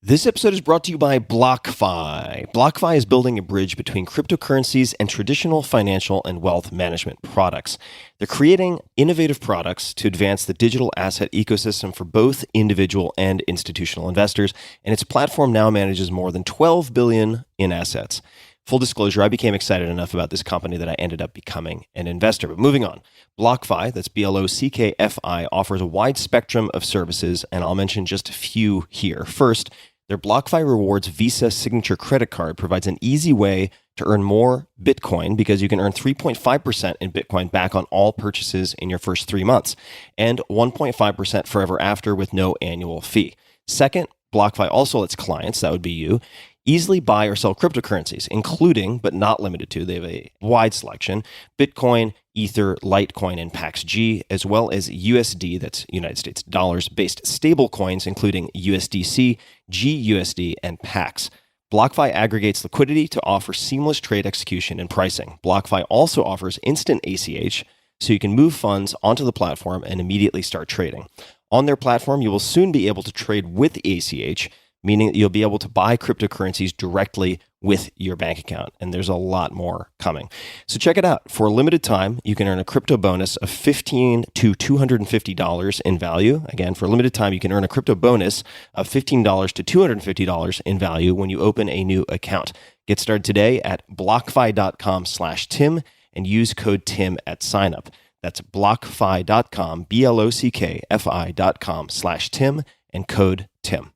This episode is brought to you by BlockFi. BlockFi is building a bridge between cryptocurrencies and traditional financial and wealth management products. They're creating innovative products to advance the digital asset ecosystem for both individual and institutional investors, and its platform now manages more than $12 billion in assets. Full disclosure, I became excited enough about this company that I ended up becoming an investor. But moving on, BlockFi, that's BLOCKFI, offers a wide spectrum of services, and I'll mention just a few here. First, their BlockFi Rewards Visa Signature Credit Card provides an easy way to earn more Bitcoin because you can earn 3.5% in Bitcoin back on all purchases in your first 3 months and 1.5% forever after with no annual fee. Second, BlockFi also lets clients, that would be you, easily buy or sell cryptocurrencies, including, but not limited to, they have a wide selection, Bitcoin, Ether, Litecoin, and PaxG, as well as USD, that's United States dollars-based stable coins, including USDC, GUSD, and Pax. BlockFi aggregates liquidity to offer seamless trade execution and pricing. BlockFi also offers instant ACH, so you can move funds onto the platform and immediately start trading. On their platform, you will soon be able to trade with ACH, meaning that you'll be able to buy cryptocurrencies directly with your bank account. And there's a lot more coming. So check it out. For a limited time, you can earn a crypto bonus of $15 to $250 in value. Again, for a limited time, you can earn a crypto bonus of $15 to $250 in value when you open a new account. Get started today at blockfi.com/Tim and use code Tim at signup. That's blockfi.com, blockfi.com/Tim and code Tim.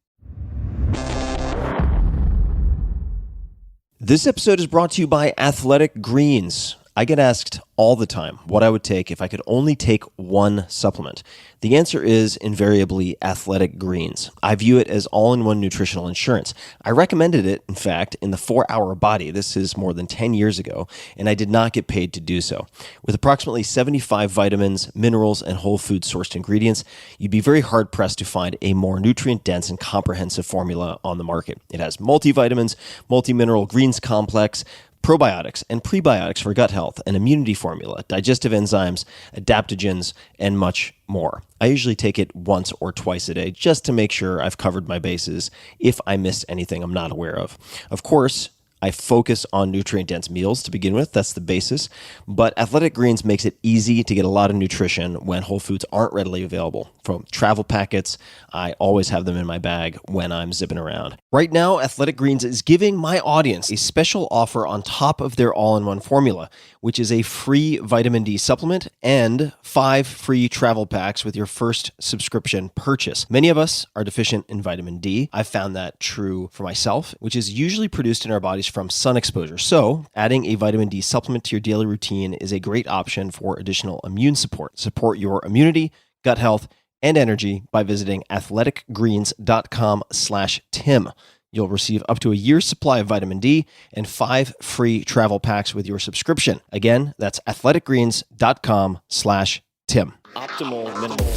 This episode is brought to you by Athletic Greens. I get asked all the time what I would take if I could only take one supplement. The answer is invariably Athletic Greens. I view it as all-in-one nutritional insurance. I recommended it, in fact, in the 4-Hour Body. This is more than 10 years ago, and I did not get paid to do so. With approximately 75 vitamins, minerals, and whole food-sourced ingredients, you'd be very hard-pressed to find a more nutrient-dense and comprehensive formula on the market. It has multivitamins, multi-mineral greens complex, probiotics and prebiotics for gut health, an immunity formula, digestive enzymes, adaptogens, and much more. I usually take it once or twice a day just to make sure I've covered my bases if I missed anything I'm not aware of. Of course, I focus on nutrient-dense meals to begin with. That's the basis. But Athletic Greens makes it easy to get a lot of nutrition when whole foods aren't readily available. From travel packets, I always have them in my bag when I'm zipping around. Right now, Athletic Greens is giving my audience a special offer on top of their all-in-one formula, which is a free vitamin D supplement and 5 free travel packs with your first subscription purchase. Many of us are deficient in vitamin D. I've found that true for myself, which is usually produced in our bodies from sun exposure. So adding a vitamin D supplement to your daily routine is a great option for additional immune support. Support your immunity, gut health, and energy by visiting athleticgreens.com/Tim. You'll receive up to a year's supply of vitamin D and 5 free travel packs with your subscription. Again, that's athleticgreens.com/Tim. Optimal minimal.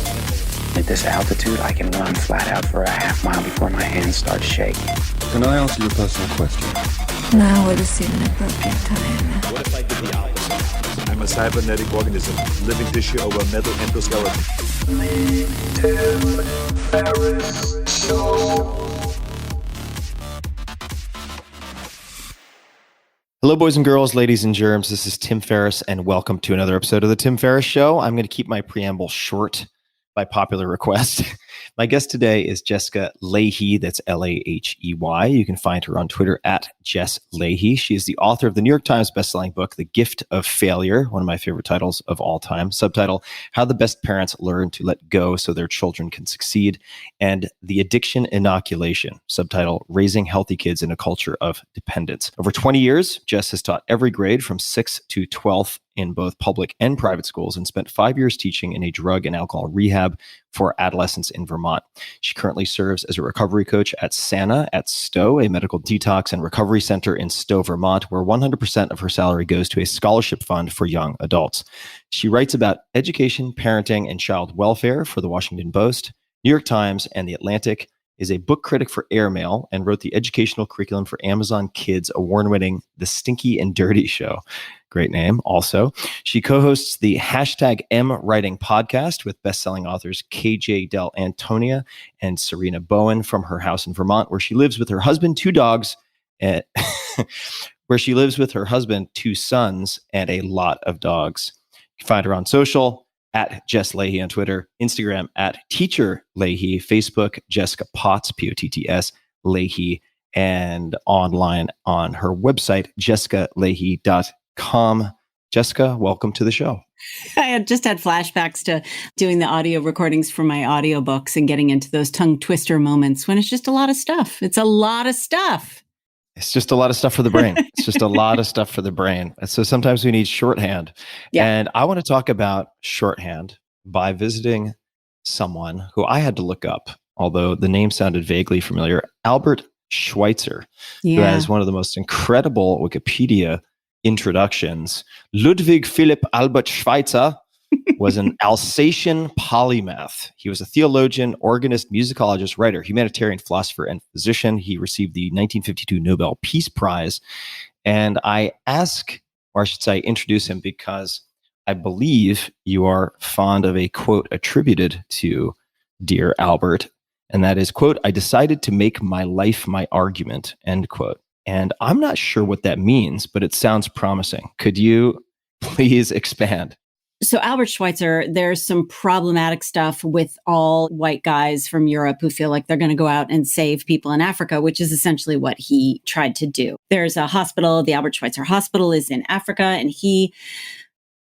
At this altitude, I can run flat out for a half mile before my hands start shaking. Can I ask you a personal question? Now would seem an appropriate time. What if I did the opposite? I'm a cybernetic organism, living tissue over metal endoskeleton. Hello, boys and girls, ladies and germs. This is Tim Ferriss, and welcome to another episode of The Tim Ferriss Show. I'm going to keep my preamble short by popular request. My guest today is Jessica Lahey. That's Lahey. You can find her on Twitter at Jess Lahey. She is the author of the New York Times bestselling book, The Gift of Failure, one of my favorite titles of all time. Subtitle, How the Best Parents Learn to Let Go So Their Children Can Succeed. And The Addiction Inoculation, subtitle, Raising Healthy Kids in a Culture of Dependence. Over 20 years, Jess has taught every grade from 6th to 12th in both public and private schools and spent 5 years teaching in a drug and alcohol rehab for adolescents in Vermont. She currently serves as a recovery coach at SANA at Stowe, a medical detox and recovery center in Stowe, Vermont, where 100% of her salary goes to a scholarship fund for young adults. She writes about education, parenting, and child welfare for the Washington Post, New York Times, and The Atlantic. is a book critic for Airmail and wrote the educational curriculum for Amazon Kids award-winning The Stinky and Dirty Show. Great name. Also, she co-hosts the #MWriting podcast with best-selling authors KJ Del Antonia and Serena Bowen from her house in Vermont, where she lives with her husband, two dogs, and where she lives with her husband, two sons, and a lot of dogs. You can find her on social at Jess Lahey on Twitter, Instagram at Teacher Lahey, Facebook Jessica Potts, Potts Lahey, and online on her website, jessicalahey.com. Jessica, welcome to the show. I had just had flashbacks to doing the audio recordings for my audiobooks and getting into those tongue twister moments when it's just a lot of stuff. It's a lot of stuff. It's just a lot of stuff for the brain. It's just a lot of stuff for the brain. So sometimes we need shorthand. Yeah. And I want to talk about shorthand by visiting someone who I had to look up, although the name sounded vaguely familiar, Albert Schweitzer, who has one of the most incredible Wikipedia introductions. Ludwig Philipp Albert Schweitzer was an Alsatian polymath. He was a theologian, organist, musicologist, writer, humanitarian, philosopher, and physician. He received the 1952 Nobel Peace Prize. And I ask, or I should say, introduce him because I believe you are fond of a quote attributed to dear Albert. And that is, quote, "I decided to make my life my argument," end quote. And I'm not sure what that means, but it sounds promising. Could you please expand? So Albert Schweitzer, there's some problematic stuff with all white guys from Europe who feel like they're going to go out and save people in Africa, which is essentially what he tried to do. There's a hospital, the Albert Schweitzer Hospital is in Africa, and he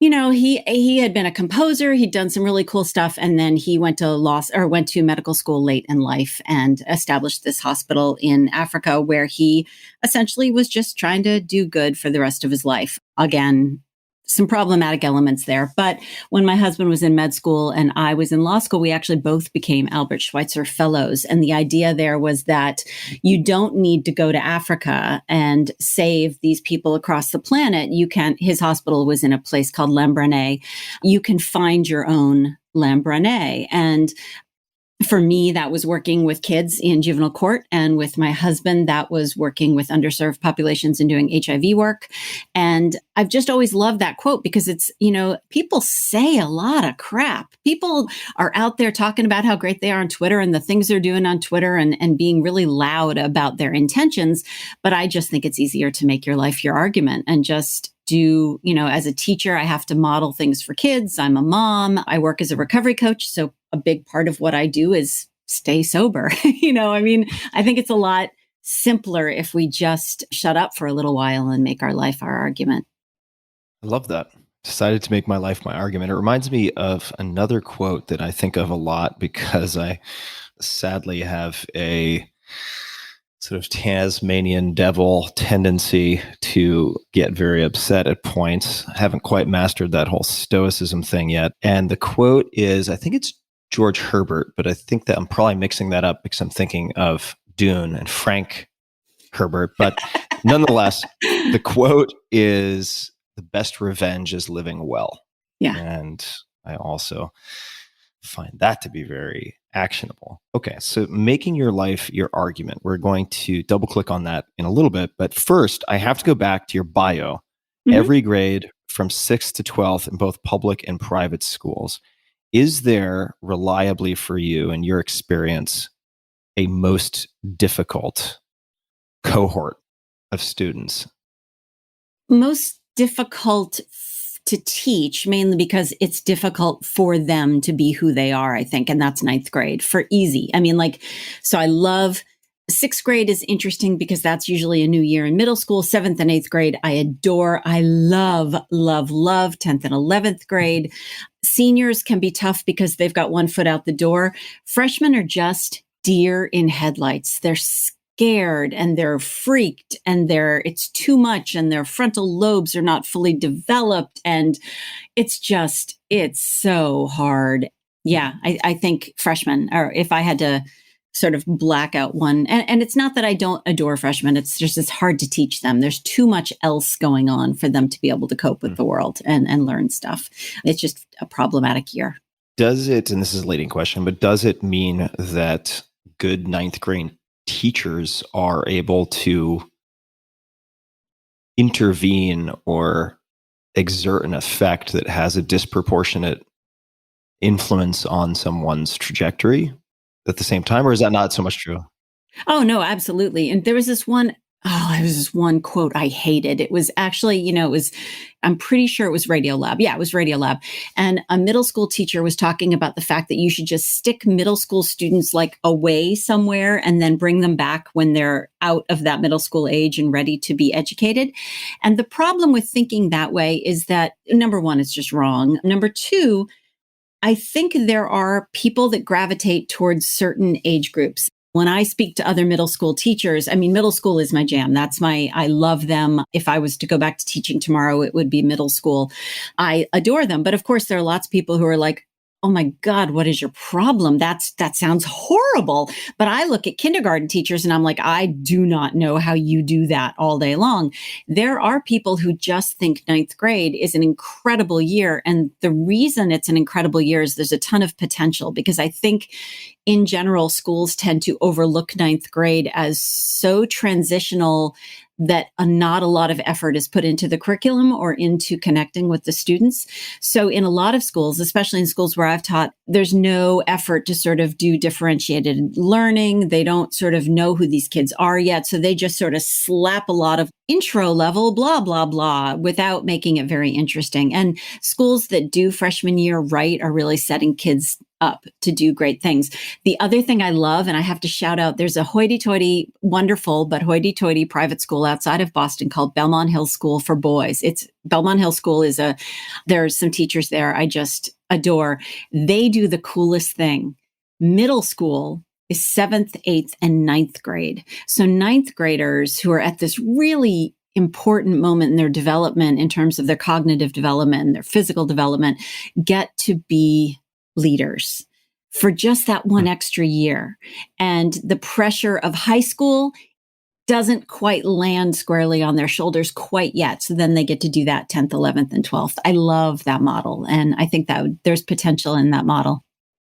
had been a composer. He'd done some really cool stuff. And then he went to medical school late in life and established this hospital in Africa where he essentially was just trying to do good for the rest of his life. Again, some problematic elements there. But when my husband was in med school and I was in law school, we actually both became Albert Schweitzer Fellows. And the idea there was that you don't need to go to Africa and save these people across the planet. His hospital was in a place called Lambaréné. You can find your own Lambaréné. And for me, that was working with kids in juvenile court. And with my husband, that was working with underserved populations and doing HIV work. And I've just always loved that quote because it's, people say a lot of crap. People are out there talking about how great they are on Twitter and the things they're doing on Twitter and being really loud about their intentions. But I just think it's easier to make your life your argument and just do, as a teacher, I have to model things for kids. I'm a mom. I work as a recovery coach. So a big part of what I do is stay sober. I think it's a lot simpler if we just shut up for a little while and make our life our argument. I love that. Decided to make my life my argument. It reminds me of another quote that I think of a lot because I sadly have a sort of Tasmanian devil tendency to get very upset at points. I haven't quite mastered that whole stoicism thing yet. And the quote is, I think it's George Herbert, but I think that I'm probably mixing that up because I'm thinking of Dune and Frank Herbert. But nonetheless, the quote is, "The best revenge is living well." Yeah. And I also find that to be very actionable. Okay, so making your life your argument. We're going to double click on that in a little bit. But first, I have to go back to your bio. Mm-hmm. Every grade from 6th to 12th in both public and private schools. Is there reliably for you, in your experience, a most difficult cohort of students? Most difficult to teach, mainly because it's difficult for them to be who they are, I think. And that's 9th grade for easy. So I love 6th grade is interesting because that's usually a new year in middle school. 7th and 8th grade, I adore. I love 10th and 11th grade. Seniors can be tough because they've got one foot out the door. Freshmen are just deer in headlights. They're scared and they're freaked and it's too much and their frontal lobes are not fully developed. And it's so hard. Yeah, I think freshmen, or if I had to sort of black out one, and it's not that I don't adore freshmen, it's just, it's hard to teach them. There's too much else going on for them to be able to cope with the world and learn stuff. It's just a problematic year. Does it, and this is a leading question, but does it mean that good ninth grade teachers are able to intervene or exert an effect that has a disproportionate influence on someone's trajectory at the same time, or is that not so much true? Oh, no, absolutely. And there was this one quote I hated. It was actually, I'm pretty sure it was Radiolab. Yeah, it was Radiolab. And a middle school teacher was talking about the fact that you should just stick middle school students like away somewhere and then bring them back when they're out of that middle school age and ready to be educated. And the problem with thinking that way is that, number one, it's just wrong. Number two, I think there are people that gravitate towards certain age groups. When I speak to other middle school teachers, I mean, middle school is my jam. I love them. If I was to go back to teaching tomorrow, it would be middle school. I adore them. But of course, there are lots of people who are like, oh my God, what is your problem? That sounds horrible. But I look at kindergarten teachers and I'm like, I do not know how you do that all day long. There are people who just think ninth grade is an incredible year. And the reason it's an incredible year is there's a ton of potential, because I think in general, schools tend to overlook ninth grade as so transitional that not a lot of effort is put into the curriculum or into connecting with the students. So in a lot of schools, especially in schools where I've taught, there's no effort to sort of do differentiated learning. They don't sort of know who these kids are yet. So they just sort of slap a lot of intro level, blah, blah, blah, without making it very interesting. And schools that do freshman year right are really setting kids up to do great things. The other thing I love, and I have to shout out, there's a hoity-toity, wonderful, but hoity-toity private school outside of Boston called Belmont Hill School for Boys. Belmont Hill School there's some teachers there I just adore. They do the coolest thing. Middle school is 7th, 8th, and ninth grade. So ninth graders who are at this really important moment in their development in terms of their cognitive development and their physical development get to be leaders for just that one extra year. And the pressure of high school doesn't quite land squarely on their shoulders quite yet. So then they get to do that 10th, 11th, and 12th. I love that model. And I think that there's potential in that model.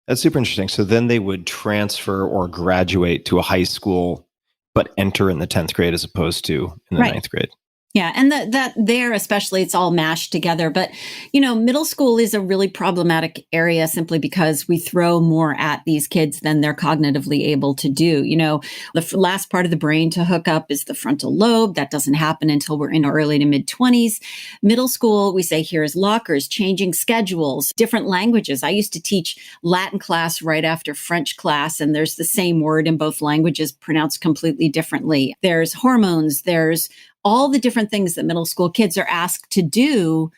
That's super interesting. So then they would transfer or graduate to a high school, but enter in the 10th grade as opposed to in the ninth grade. Yeah. And that there, especially, it's all mashed together. But, middle school is a really problematic area simply because we throw more at these kids than they're cognitively able to do. The last part of the brain to hook up is the frontal lobe. That doesn't happen until we're in our early to mid 20s. Middle school, we say here's lockers, changing schedules, different languages. I used to teach Latin class right after French class, and there's the same word in both languages pronounced completely differently. There's hormones, there's all the different things that middle school kids are asked to do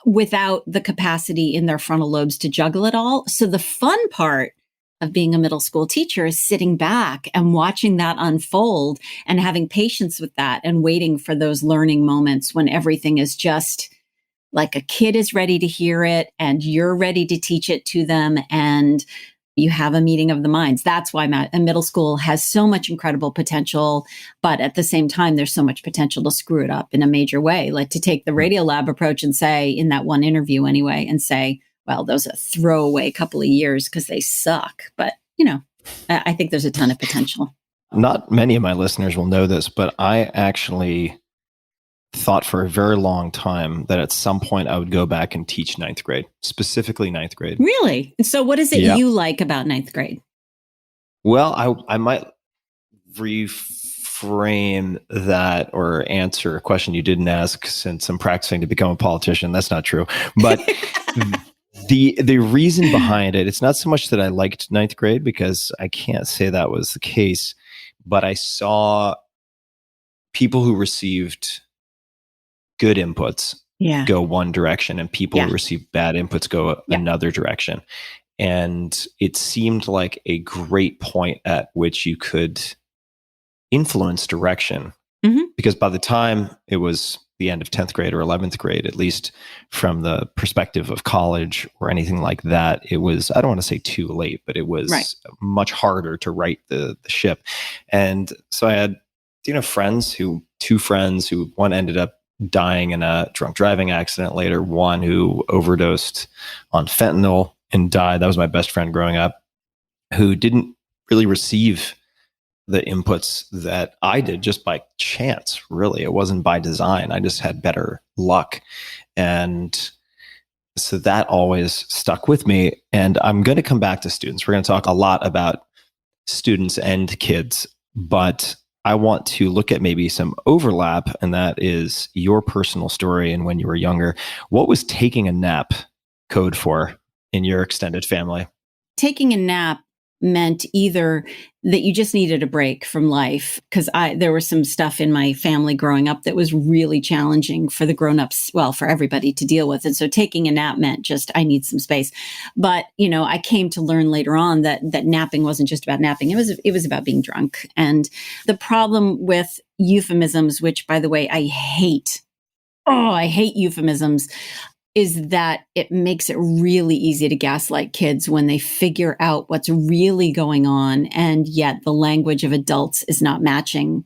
without the capacity in their frontal lobes to juggle it all. So the fun part of being a middle school teacher is sitting back and watching that unfold and having patience with that and waiting for those learning moments when everything is just like a kid is ready to hear it and you're ready to teach it to them, and you have a meeting of the minds. That's why middle school has so much incredible potential, but at the same time, there's so much potential to screw it up in a major way, like to take the Radiolab approach and say, in that one interview anyway, and say, well, those are throwaway couple of years because they suck. But, I think there's a ton of potential. Not many of my listeners will know this, but I actually thought for a very long time that at some point I would go back and teach ninth grade, specifically ninth grade. Really? And so what is it you like about ninth grade? Well, I might reframe that or answer a question you didn't ask, since I'm practicing to become a politician. That's not true. But the reason behind it, it's not so much that I liked ninth grade, because I can't say that was the case, but I saw people who received good inputs go one direction, and people who receive bad inputs go another direction. And it seemed like a great point at which you could influence direction, because by the time it was the end of 10th grade or 11th grade, at least from the perspective of college or anything like that, it was, I don't want to say too late, but it was much harder to right the ship. And so I had, two friends who, one ended up dying in a drunk driving accident later, one who overdosed on fentanyl and died. That was my best friend growing up, who didn't really receive the inputs that I did just by chance, really. It wasn't by design. I just had better luck. And so that always stuck with me. And I'm going to come back to students. We're going to talk a lot about students and kids, but I want to look at maybe some overlap, and that is your personal story and when you were younger. What was taking a nap code for in your extended family? Taking a nap meant either that you just needed a break from life, because there was some stuff in my family growing up that was really challenging for the grown-ups, well, for everybody to deal with. And so taking a nap meant just, I need some space. But, I came to learn later on that napping wasn't just about napping. It was about being drunk. And the problem with euphemisms, which, by the way, I hate euphemisms, is that it makes it really easy to gaslight kids when they figure out what's really going on, and yet the language of adults is not matching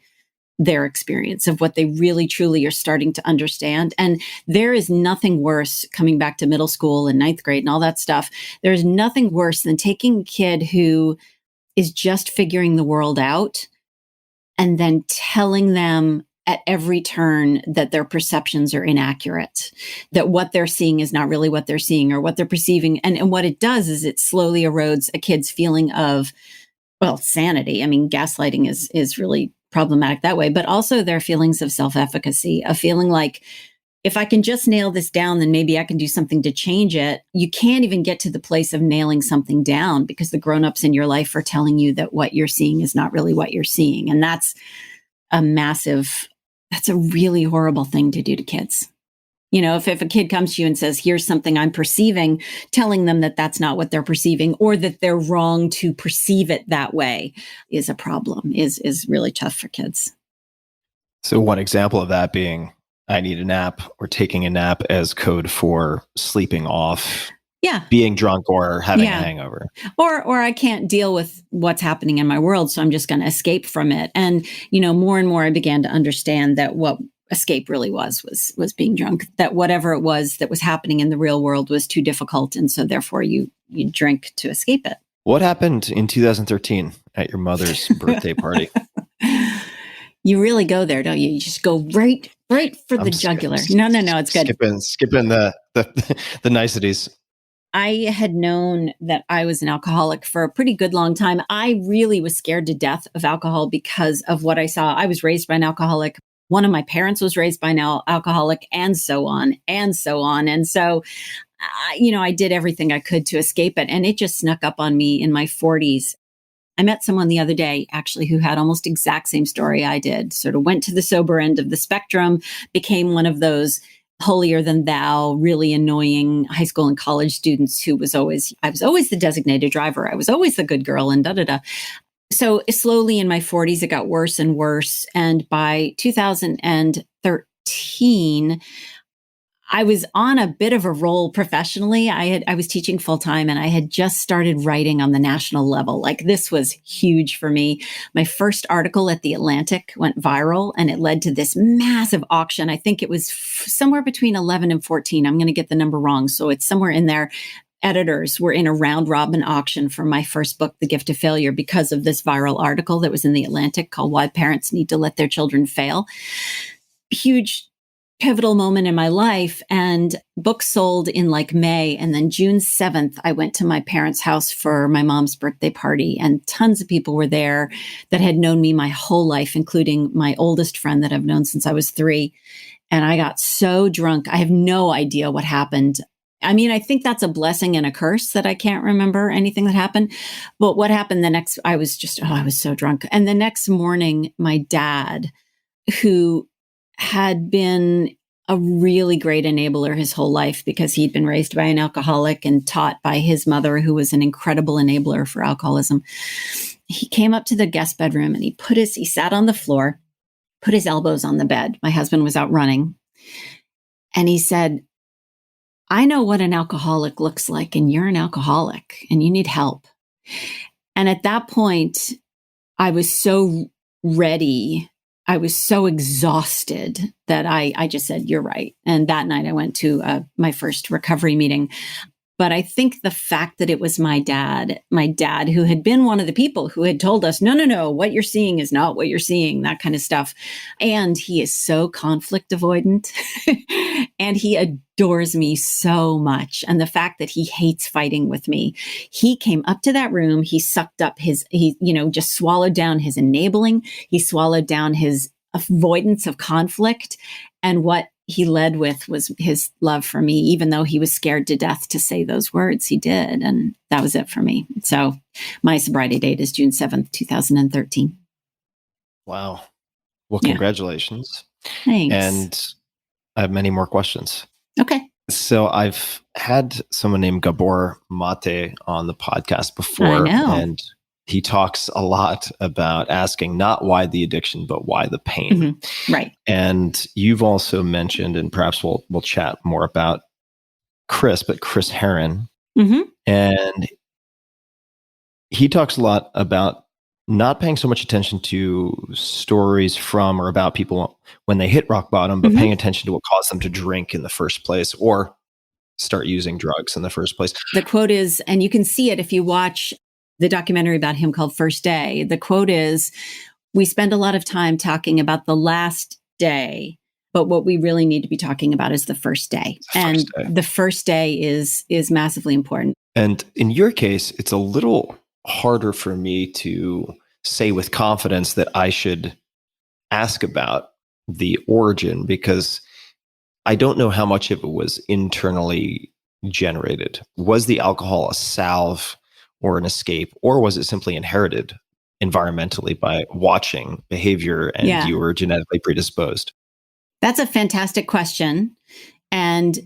their experience of what they really truly are starting to understand. And there is nothing worse, coming back to middle school and ninth grade and all that stuff, there's nothing worse than taking a kid who is just figuring the world out and then telling them at every turn that their perceptions are inaccurate, that what they're seeing is not really what they're seeing or what they're perceiving. And what it does is it slowly erodes a kid's feeling of, well, sanity. I mean, gaslighting is really problematic that way, but also their feelings of self-efficacy, a feeling like, if I can just nail this down, then maybe I can do something to change it. You can't even get to the place of nailing something down because the grownups in your life are telling you that what you're seeing is not really what you're seeing. And that's a really horrible thing to do to kids. If a kid comes to you and says, here's something I'm perceiving, telling them that that's not what they're perceiving, or that they're wrong to perceive it that way, is a problem, is really tough for kids. So one example of that being, I need a nap, or taking a nap as code for sleeping off. Yeah. Being drunk or having a hangover. Or I can't deal with what's happening in my world, so I'm just going to escape from it. And, more and more I began to understand that what escape really was being drunk, that whatever it was that was happening in the real world was too difficult. And so therefore you drink to escape it. What happened in 2013 at your mother's birthday party? You really go there, don't you? You just go right for the jugular. No, it's good. Skipping the niceties. I had known that I was an alcoholic for a pretty good long time. I really was scared to death of alcohol because of what I saw. I was raised by an alcoholic. One of my parents was raised by an alcoholic, and so on and so on. And so, I did everything I could to escape it. And it just snuck up on me in my 40s. I met someone the other day, actually, who had almost exact same story I did. Sort of went to the sober end of the spectrum, became one of those holier than thou, really annoying high school and college students I was always the designated driver. I was always the good girl, and da-da-da. So slowly in my 40s, it got worse and worse. And by 2013, I was on a bit of a roll professionally. I was teaching full time, and I had just started writing on the national level. Like, this was huge for me. My first article at The Atlantic went viral, and it led to this massive auction. I think it was somewhere between 11 and 14. I'm going to get the number wrong, so it's somewhere in there. Editors were in a round robin auction for my first book, The Gift of Failure, because of this viral article that was in The Atlantic called Why Parents Need to Let Their Children Fail. Huge pivotal moment in my life, and books sold in like May. And then June 7th, I went to my parents' house for my mom's birthday party, and tons of people were there that had known me my whole life, including my oldest friend that I've known since I was 3. And I got so drunk. I have no idea what happened. I mean, I think that's a blessing and a curse that I can't remember anything that happened. But what happened I was so drunk. And the next morning, my dad, who had been a really great enabler his whole life because he'd been raised by an alcoholic and taught by his mother, who was an incredible enabler for alcoholism. He came up to the guest bedroom and he sat on the floor, put his elbows on the bed. My husband was out running. And he said, I know what an alcoholic looks like, and you're an alcoholic and you need help. And at that point, I was so ready. I was so exhausted that I just said, you're right. And that night I went to my first recovery meeting. But I think the fact that it was my dad who had been one of the people who had told us, no, what you're seeing is not what you're seeing, that kind of stuff. And he is so conflict avoidant and he adores me so much. And the fact that he hates fighting with me, he came up to that room, he sucked up just swallowed down his enabling, he swallowed down his avoidance of conflict. And what he led with was his love for me, even though he was scared to death to say those words, he did. And that was it for me. So my sobriety date is June 7th, 2013. Wow. Well, Yeah. congratulations. Thanks. And I have many more questions. Okay. So I've had someone named Gabor Mate on the podcast before. I know. And he talks a lot about asking not why the addiction, but why the pain. Mm-hmm. Right. And you've also mentioned, and perhaps we'll chat more about Chris Herron. Mm-hmm. And he talks a lot about not paying so much attention to stories from or about people when they hit rock bottom, but paying attention to what caused them to drink in the first place or start using drugs in the first place. The quote is, and you can see it if you watch the documentary about him called First Day. The quote is, we spend a lot of time talking about the last day, but what we really need to be talking about is the first day. The first day is massively important. And in your case, it's a little harder for me to say with confidence that I should ask about the origin, because I don't know how much of it was internally generated. Was the alcohol a salve or an escape, or was it simply inherited environmentally by watching behavior and you were genetically predisposed? That's a fantastic question. And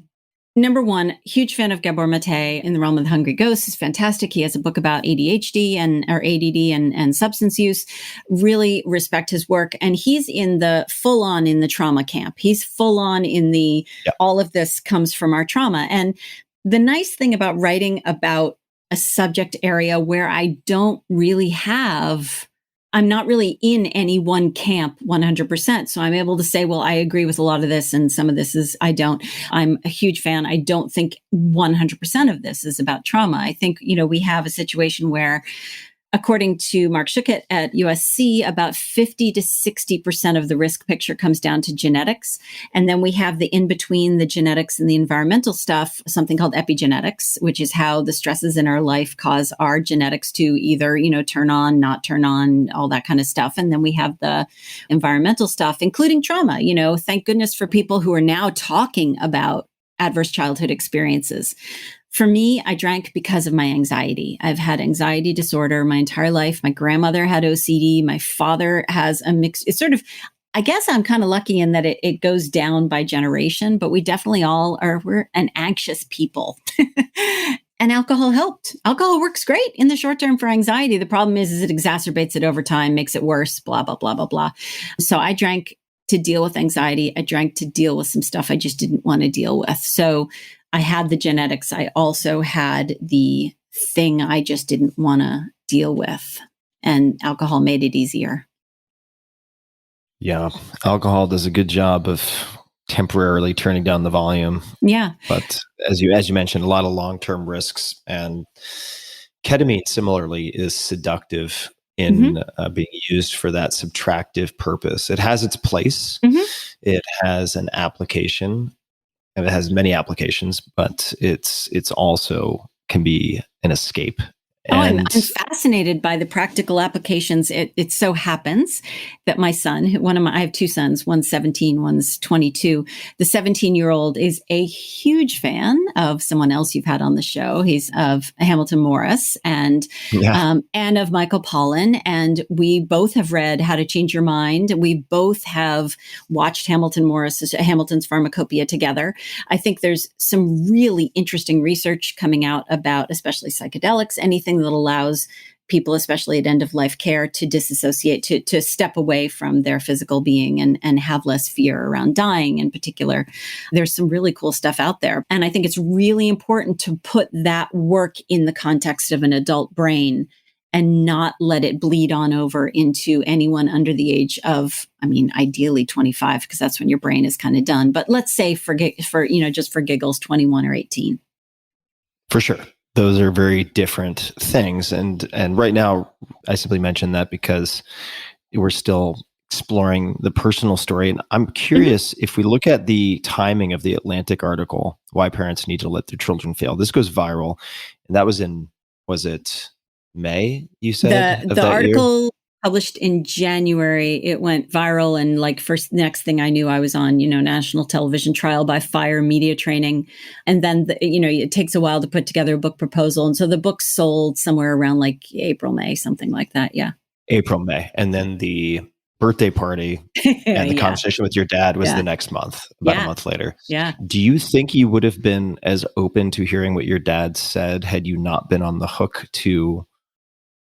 number one, huge fan of Gabor Mate in the realm of the Hungry Ghost. Is fantastic. He has a book about ADHD or ADD and substance use. Really respect his work. And he's in the full on in the trauma camp. He's full on in the, all of this comes from our trauma. And the nice thing about writing about a subject area where I don't really I'm not really in any one camp 100%. So I'm able to say, well, I agree with a lot of this and some of this I don't. I'm a huge fan. I don't think 100% of this is about trauma. I think, we have a situation where, according to Mark Schuckett at USC, about 50 to 60% of the risk picture comes down to genetics. And then we have the in-between the genetics and the environmental stuff, something called epigenetics, which is how the stresses in our life cause our genetics to either, turn on, not turn on, all that kind of stuff. And then we have the environmental stuff, including trauma. Thank goodness for people who are now talking about adverse childhood experiences. For me, I drank because of my anxiety. I've had anxiety disorder my entire life. My grandmother had OCD. My father has a mix. It's sort of, I guess I'm kind of lucky in that it goes down by generation, but we definitely we're an anxious people. And alcohol helped. Alcohol works great in the short term for anxiety. The problem is it exacerbates it over time, makes it worse, blah, blah, blah, blah, blah. So I drank to deal with anxiety. I drank to deal with some stuff I just didn't want to deal with. So I had the genetics. I also had the thing I just didn't want to deal with. And alcohol made it easier. Yeah. Alcohol does a good job of temporarily turning down the volume. Yeah. But as you mentioned, a lot of long-term risks. And ketamine, similarly, is seductive in being used for that subtractive purpose. It has its place. It has an application. And it has many applications, but it's also can be an escape. I'm fascinated by the practical applications. It so happens that my son, I have two sons, one's 17, one's 22. The 17-year-old is a huge fan of someone else you've had on the show. He's of Hamilton Morris and of Michael Pollan. And we both have read How to Change Your Mind. We both have watched Hamilton's Pharmacopoeia together. I think there's some really interesting research coming out about, especially psychedelics, anything that allows people, especially at end of life care, to disassociate, to step away from their physical being and have less fear around dying in particular. There's some really cool stuff out there. And I think it's really important to put that work in the context of an adult brain and not let it bleed on over into anyone under the age of, ideally 25, because that's when your brain is kind of done. But let's say for just for giggles, 21 or 18. For sure. Those are very different things. And right now, I simply mention that because we're still exploring the personal story. And I'm Mhm. curious if we look at the timing of the Atlantic article, Why Parents Need to Let Their Children Fail. This goes viral. And that was in, was it May, you said, of The that year? article published in January, it went viral, and like first next thing I knew, I was on national television, trial by fire, media training, and then it takes a while to put together a book proposal, and so the book sold somewhere around like April, May, something like that. Yeah, April, May. And then the birthday party and the yeah, conversation with your dad was the yeah, next month, about a yeah, month later. yeah. Do you think you would have been as open to hearing what your dad said had you not been on the hook to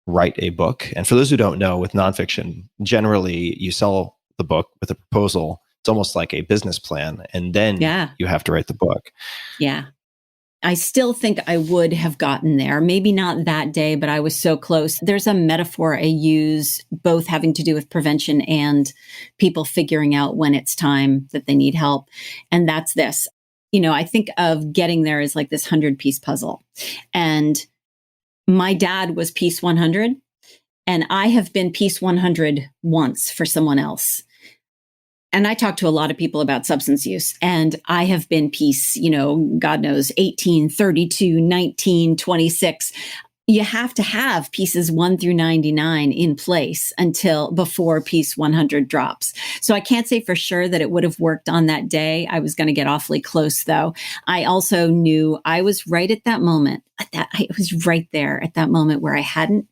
write a book? And for those who don't know, with nonfiction, generally you sell the book with a proposal. It's almost like a business plan, and then Yeah. you have to write the book. Yeah. I still think I would have gotten there. Maybe not that day, but I was so close. There's a metaphor I use, both having to do with prevention and people figuring out when it's time that they need help. And that's this. I think of getting there as like this 100-piece puzzle. And my dad was piece 100, and I have been piece 100 once for someone else. And I talk to a lot of people about substance use, and I have been piece, God knows, 18, 32, 19, 26. You have to have pieces 1 through 99 in place until before piece 100 drops. So I can't say for sure that it would have worked on that day. I was going to get awfully close, though. I also knew I was right at that moment. I was right there at that moment where I hadn't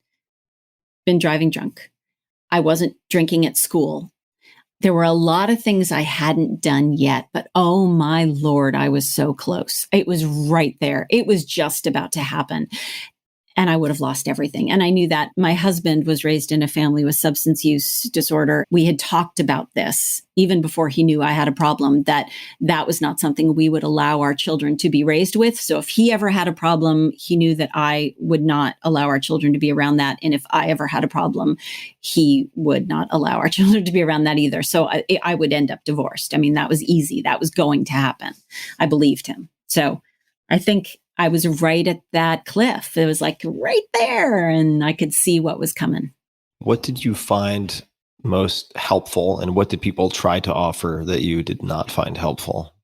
been driving drunk. I wasn't drinking at school. There were a lot of things I hadn't done yet, but oh my Lord, I was so close. It was right there. It was just about to happen. And I would have lost everything. And I knew that. My husband was raised in a family with substance use disorder. We had talked about this even before he knew I had a problem, that was not something we would allow our children to be raised with. So if he ever had a problem, he knew that I would not allow our children to be around that. And if I ever had a problem, he would not allow our children to be around that either. So I would end up divorced. I mean, that was easy. That was going to happen. I believed him. So I think I was right at that cliff. It was like right there, and I could see what was coming. What did you find most helpful, and what did people try to offer that you did not find helpful?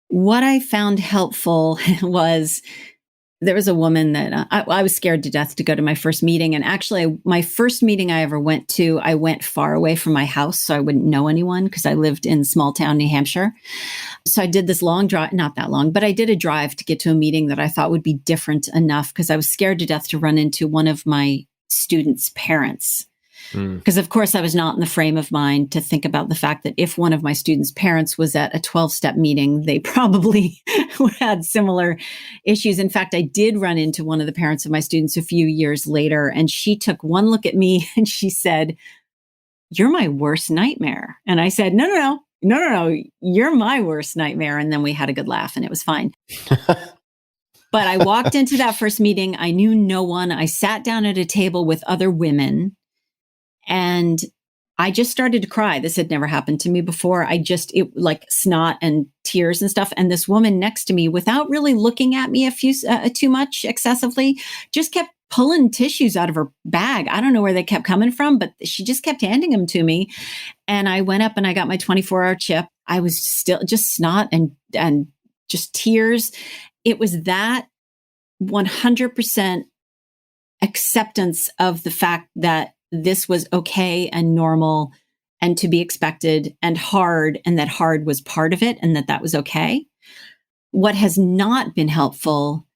What I found helpful was there was a woman that I was scared to death to go to my first meeting. And actually, my first meeting I ever went to, I went far away from my house so I wouldn't know anyone because I lived in small town New Hampshire. So I did this long drive, not that long, but I did a drive to get to a meeting that I thought would be different enough because I was scared to death to run into one of my students' parents. Because, of course, I was not in the frame of mind to think about the fact that if one of my students' parents was at a 12-step meeting, they probably had similar issues. In fact, I did run into one of the parents of my students a few years later, and she took one look at me and she said, "You're my worst nightmare." And I said, No, you're my worst nightmare. And then we had a good laugh and it was fine. But I walked into that first meeting. I knew no one. I sat down at a table with other women. And I just started to cry. This had never happened to me before. It like snot and tears and stuff. And this woman next to me, without really looking at me too much excessively, just kept pulling tissues out of her bag. I don't know where they kept coming from, but she just kept handing them to me. And I went up and I got my 24-hour chip. I was still just snot and just tears. It was that 100% acceptance of the fact that this was okay and normal and to be expected and that hard was part of it and that was okay. What has not been helpful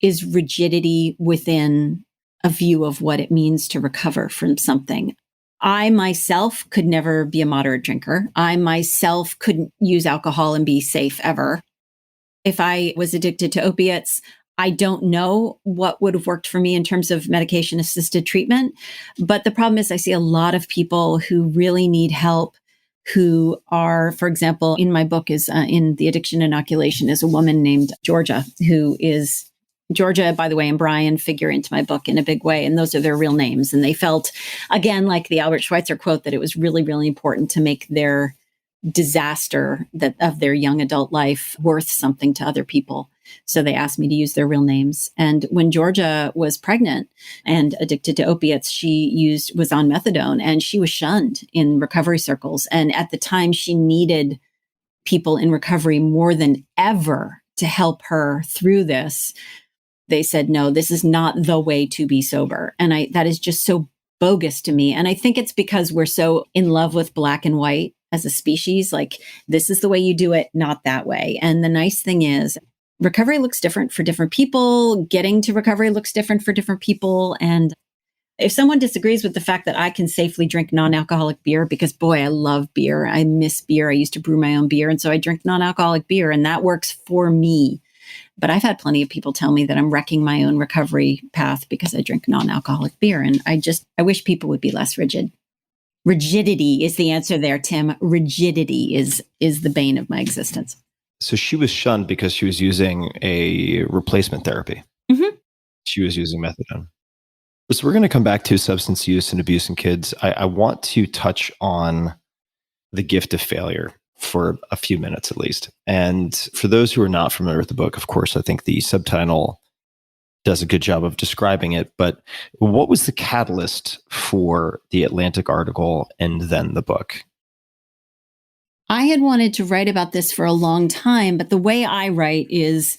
is rigidity within a view of what it means to recover from something. I myself could never be a moderate drinker. I myself couldn't use alcohol and be safe ever. If I was addicted to opiates, I don't know what would have worked for me in terms of medication-assisted treatment. But the problem is I see a lot of people who really need help who are, for example, in my book is in the addiction inoculation is a woman named Georgia, Georgia, by the way, and Brian figure into my book in a big way. And those are their real names. And they felt, again, like the Albert Schweitzer quote, that it was really, really important to make their disaster of their young adult life worth something to other people. So they asked me to use their real names. And when Georgia was pregnant and addicted to opiates, was on methadone, and she was shunned in recovery circles. And at the time, she needed people in recovery more than ever to help her through this. They said, no, this is not the way to be sober. And that is just so bogus to me. And I think it's because we're so in love with black and white as a species. Like, this is the way you do it, not that way. And the nice thing is, recovery looks different for different people. Getting to recovery looks different for different people. And if someone disagrees with the fact that I can safely drink non-alcoholic beer, because boy, I love beer. I miss beer. I used to brew my own beer. And so I drink non-alcoholic beer, and that works for me. But I've had plenty of people tell me that I'm wrecking my own recovery path because I drink non-alcoholic beer. And I wish people would be less rigid. Rigidity is the answer there, Tim. Rigidity is the bane of my existence. So she was shunned because she was using a replacement therapy. Mm-hmm. She was using methadone. So we're going to come back to substance use and abuse in kids. I want to touch on the gift of failure for a few minutes at least. And for those who are not familiar with the book, of course, I think the subtitle does a good job of describing it. But what was the catalyst for the Atlantic article and then the book? I had wanted to write about this for a long time, but the way I write is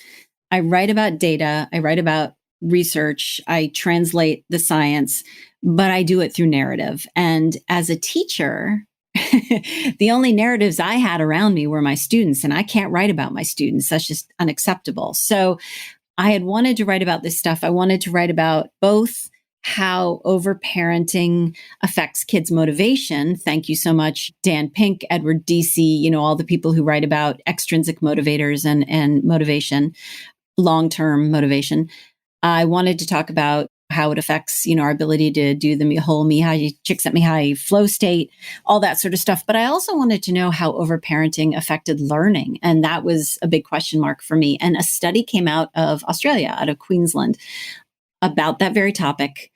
I write about data, I write about research, I translate the science, but I do it through narrative. And as a teacher, the only narratives I had around me were my students, and I can't write about my students. That's just unacceptable. So I had wanted to write about this stuff. I wanted to write about both how overparenting affects kids' motivation. Thank you so much, Dan Pink, Edward Deci, all the people who write about extrinsic motivators and motivation, long-term motivation. I wanted to talk about how it affects, our ability to do the whole Mihai, Csikszentmihalyi flow state, all that sort of stuff. But I also wanted to know how overparenting affected learning. And that was a big question mark for me. And a study came out of Australia, out of Queensland, about that very topic.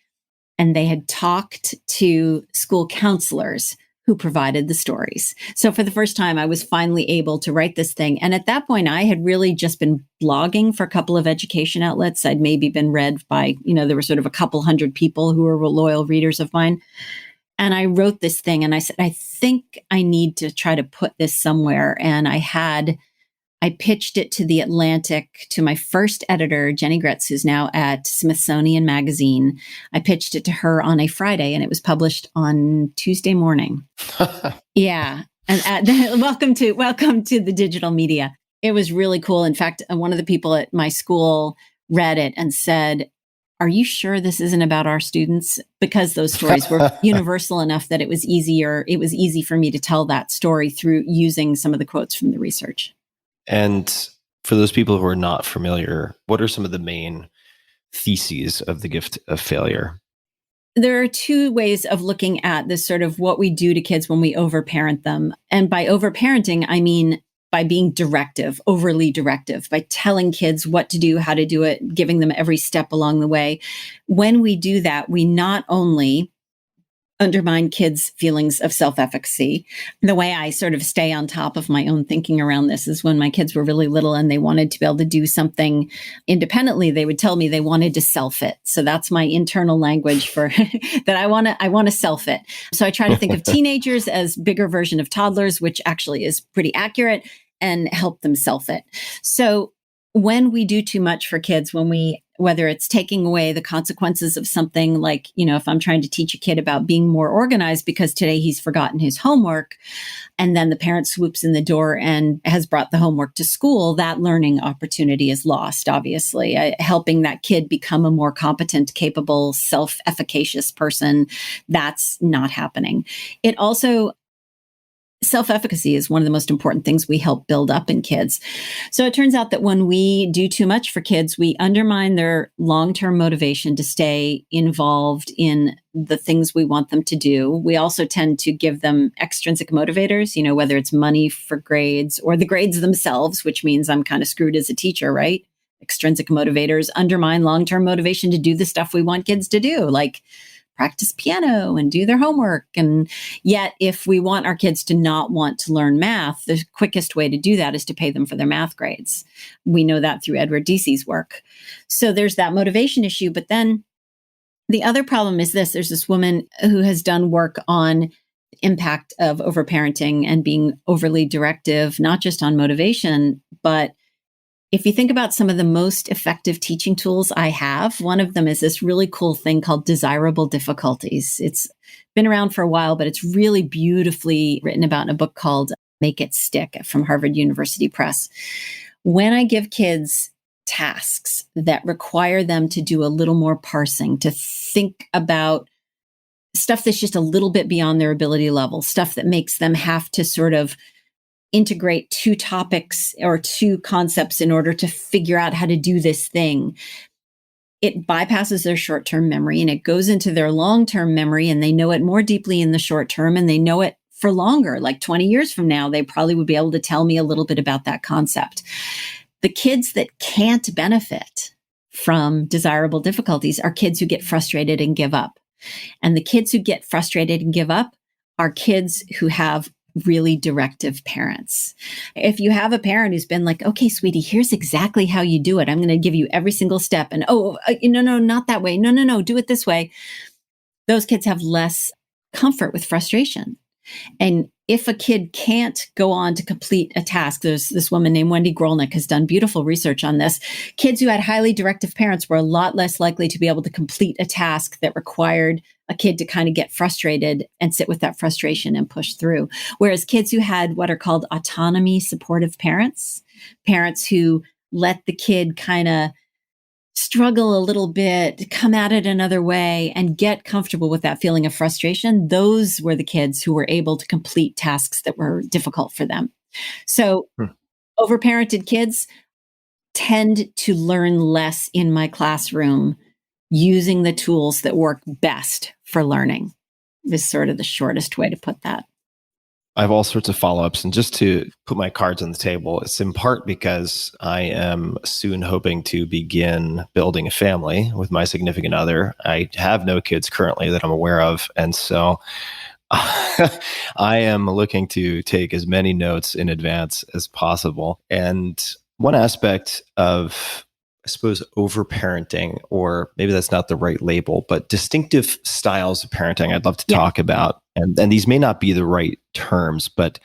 And they had talked to school counselors who provided the stories. So for the first time, I was finally able to write this thing. And at that point, I had really just been blogging for a couple of education outlets. I'd maybe been read by, there were sort of a couple hundred people who were loyal readers of mine. And I wrote this thing and I said, I think I need to try to put this somewhere. And I pitched it to the Atlantic, to my first editor, Jenny Gretz, who's now at Smithsonian Magazine. I pitched it to her on a Friday, and it was published on Tuesday morning. Yeah. And welcome to the digital media. It was really cool. In fact, one of the people at my school read it and said, "Are you sure this isn't about our students?" Because those stories were universal enough that it was easy for me to tell that story through using some of the quotes from the research. And for those people who are not familiar, what are some of the main theses of the gift of failure? There are two ways of looking at this sort of what we do to kids when we overparent them. And by overparenting, I mean by being directive, overly directive, by telling kids what to do, how to do it, giving them every step along the way. When we do that, we not only undermine kids' feelings of self-efficacy. The way I sort of stay on top of my own thinking around this is when my kids were really little and they wanted to be able to do something independently, they would tell me they wanted to self it. So that's my internal language for that I want to self it. So I try to think of teenagers as bigger version of toddlers, which actually is pretty accurate, and help them self it. So when we do too much for kids, whether it's taking away the consequences of something like, if I'm trying to teach a kid about being more organized because today he's forgotten his homework, and then the parent swoops in the door and has brought the homework to school, that learning opportunity is lost, obviously. Helping that kid become a more competent, capable, self-efficacious person, that's not happening. It also Self-efficacy is one of the most important things we help build up in kids. So it turns out that when we do too much for kids, we undermine their long-term motivation to stay involved in the things we want them to do. We also tend to give them extrinsic motivators, whether it's money for grades or the grades themselves, which means I'm kind of screwed as a teacher, right? Extrinsic motivators undermine long-term motivation to do the stuff we want kids to do, like practice piano and do their homework. And yet, if we want our kids to not want to learn math, the quickest way to do that is to pay them for their math grades. We know that through Edward Dece's work. So there's that motivation issue. But then the other problem is this. There's this woman who has done work on impact of overparenting and being overly directive, not just on motivation, but if you think about some of the most effective teaching tools I have, one of them is this really cool thing called desirable difficulties. It's been around for a while, but it's really beautifully written about in a book called Make It Stick from Harvard University Press. When I give kids tasks that require them to do a little more parsing, to think about stuff that's just a little bit beyond their ability level, stuff that makes them have to sort of integrate two topics or two concepts in order to figure out how to do this thing. It bypasses their short-term memory and it goes into their long-term memory, and they know it more deeply in the short term and they know it for longer. Like 20 years from now, they probably would be able to tell me a little bit about that concept. The kids that can't benefit from desirable difficulties are kids who get frustrated and give up. And the kids who get frustrated and give up are kids who have really directive parents. If you have a parent who's been like, okay, sweetie, here's exactly how you do it. I'm going to give you every single step. And no, not that way. No, do it this way. Those kids have less comfort with frustration. And if a kid can't go on to complete a task, there's this woman named Wendy Grolnick has done beautiful research on this. Kids who had highly directive parents were a lot less likely to be able to complete a task that required a kid to kind of get frustrated and sit with that frustration and push through. Whereas kids who had what are called autonomy supportive parents, parents who let the kid kind of struggle a little bit, come at it another way, and get comfortable with that feeling of frustration, those were the kids who were able to complete tasks that were difficult for them. So overparented kids tend to learn less in my classroom using the tools that work best for learning, is sort of the shortest way to put that. I have all sorts of follow-ups, and just to put my cards on the table, it's in part because I am soon hoping to begin building a family with my significant other. I have no kids currently that I'm aware of, and so I am looking to take as many notes in advance as possible. And one aspect of, I suppose, overparenting, or maybe that's not the right label, but distinctive styles of parenting I'd love to talk about. And these may not be the right terms, but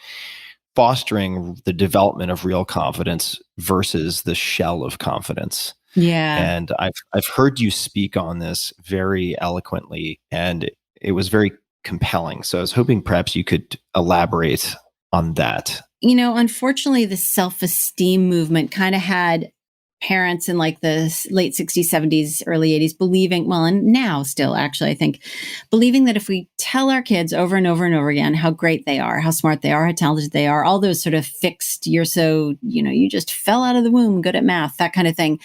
fostering the development of real confidence versus the shell of confidence. Yeah. And I've heard you speak on this very eloquently, and it was very compelling. So I was hoping perhaps you could elaborate on that. You know, unfortunately, the self-esteem movement kind of had parents in like the late 60s, 70s, early 80s believing, well, and now still actually, I think, believing that if we tell our kids over and over and over again how great they are, how smart they are, how talented they are, all those sort of fixed, you're so, you just fell out of the womb, good at math, that kind of thing,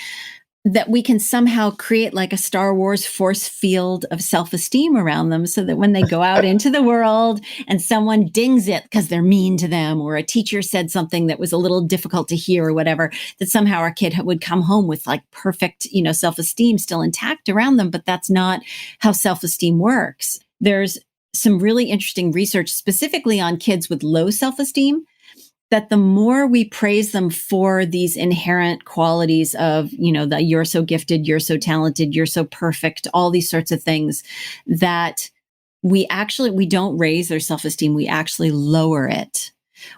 that we can somehow create like a Star Wars force field of self-esteem around them so that when they go out into the world and someone dings it because they're mean to them, or a teacher said something that was a little difficult to hear or whatever, that somehow our kid would come home with like perfect, self-esteem still intact around them. But that's not how self-esteem works. There's some really interesting research specifically on kids with low self-esteem, that the more we praise them for these inherent qualities of, the you're so gifted, you're so talented, you're so perfect, all these sorts of things, that we don't raise their self-esteem, we actually lower it.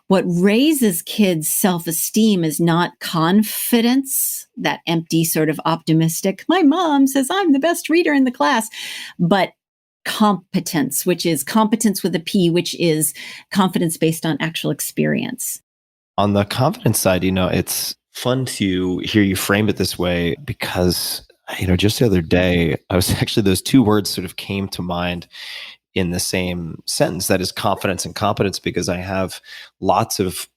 What raises kids' self-esteem is not confidence, that empty sort of optimistic, my mom says I'm the best reader in the class, but competence, which is competence with a P, which is confidence based on actual experience. On the confidence side, it's fun to hear you frame it this way because, just the other day, those two words sort of came to mind in the same sentence, that is confidence and competence, because I have lots of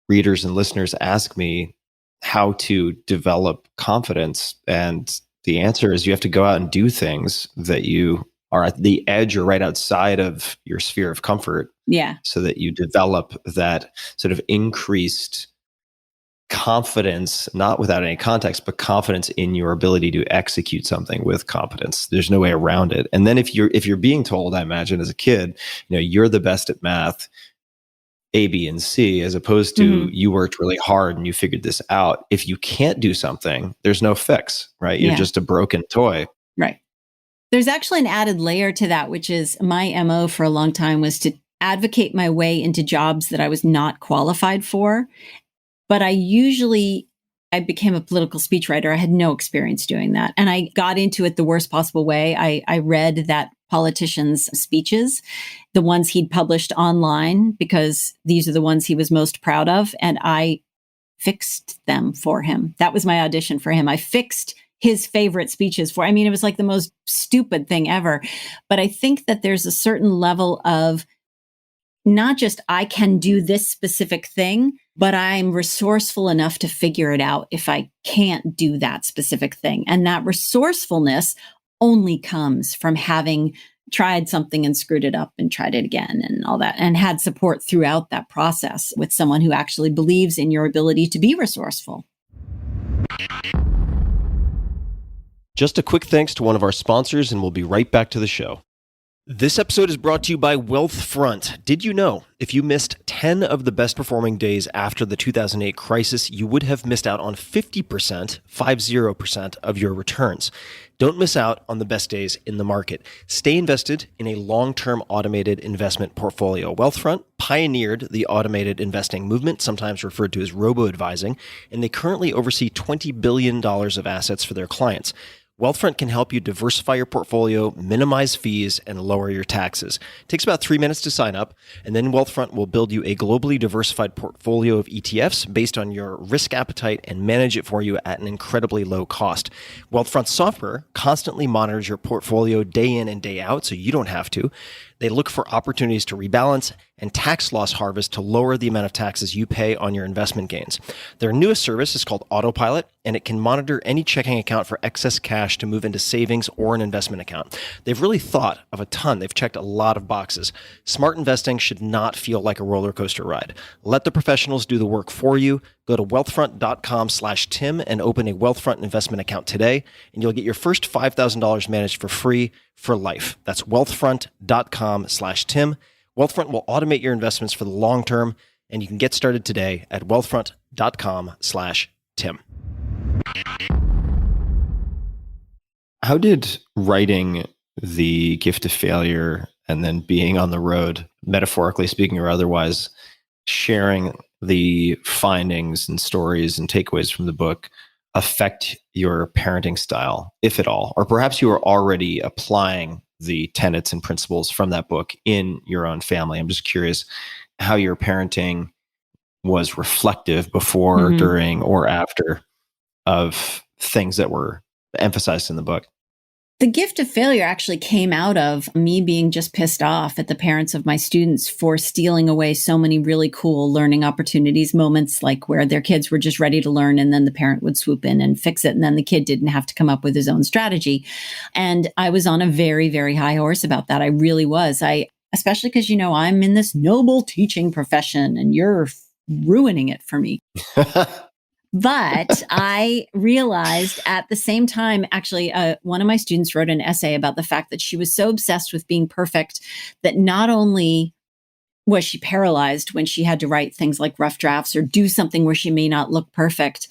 readers and listeners ask me how to develop confidence. And the answer is you have to go out and do things that you are at the edge or right outside of your sphere of comfort. Yeah. So that you develop that sort of increased confidence, not without any context, but confidence in your ability to execute something with competence. There's no way around it. And then if you're being told, I imagine as a kid, you're the best at math, A, B, and C, as opposed to you worked really hard and you figured this out. If you can't do something, there's no fix, right? You're just a broken toy. Right. There's actually an added layer to that, which is my MO for a long time was to advocate my way into jobs that I was not qualified for. But I became a political speechwriter. I had no experience doing that. And I got into it the worst possible way. I read that politicians' speeches, the ones he'd published online, because these are the ones he was most proud of. And I fixed them for him. That was my audition for him. I fixed his favorite speeches for, it was like the most stupid thing ever. But I think that there's a certain level of not just I can do this specific thing, but I'm resourceful enough to figure it out if I can't do that specific thing. And that resourcefulness only comes from having tried something and screwed it up and tried it again and all that, and had support throughout that process with someone who actually believes in your ability to be resourceful. Just a quick thanks to one of our sponsors, and we'll be right back to the show. This episode is brought to you by Wealthfront. Did you know if you missed 10 of the best performing days after the 2008 crisis, you would have missed out on 50% of your returns? Don't miss out on the best days in the market. Stay invested in a long-term automated investment portfolio. Wealthfront pioneered the automated investing movement, sometimes referred to as robo-advising, and they currently oversee $20 billion of assets for their clients. Wealthfront can help you diversify your portfolio, minimize fees, and lower your taxes. It takes about 3 minutes to sign up, and then Wealthfront will build you a globally diversified portfolio of ETFs based on your risk appetite and manage it for you at an incredibly low cost. Wealthfront software constantly monitors your portfolio day in and day out, so you don't have to. They look for opportunities to rebalance and tax loss harvest to lower the amount of taxes you pay on your investment gains. Their newest service is called Autopilot, and it can monitor any checking account for excess cash to move into savings or an investment account. They've really thought of a ton. They've checked a lot of boxes. Smart investing should not feel like a roller coaster ride. Let the professionals do the work for you. Go to wealthfront.com/Tim and open a Wealthfront investment account today, and you'll get your first $5,000 managed for free for life. That's wealthfront.com/Tim. Wealthfront will automate your investments for the long term, and you can get started today at wealthfront.com/Tim. How did writing The Gift of Failure and then being on the road, metaphorically speaking or otherwise, sharing the findings and stories and takeaways from the book affect your parenting style, if at all? Or perhaps you are already applying the tenets and principles from that book in your own family. I'm just curious how your parenting was reflective before, during, or after of things that were emphasized in the book. The gift of failure actually came out of me being just pissed off at the parents of my students for stealing away so many really cool learning opportunities, moments like where their kids were just ready to learn and then the parent would swoop in and fix it. And then the kid didn't have to come up with his own strategy. And I was on a very, very high horse about that. I really was. Especially because, I'm in this noble teaching profession and you're ruining it for me. But I realized at the same time, actually, one of my students wrote an essay about the fact that she was so obsessed with being perfect that not only was she paralyzed when she had to write things like rough drafts or do something where she may not look perfect,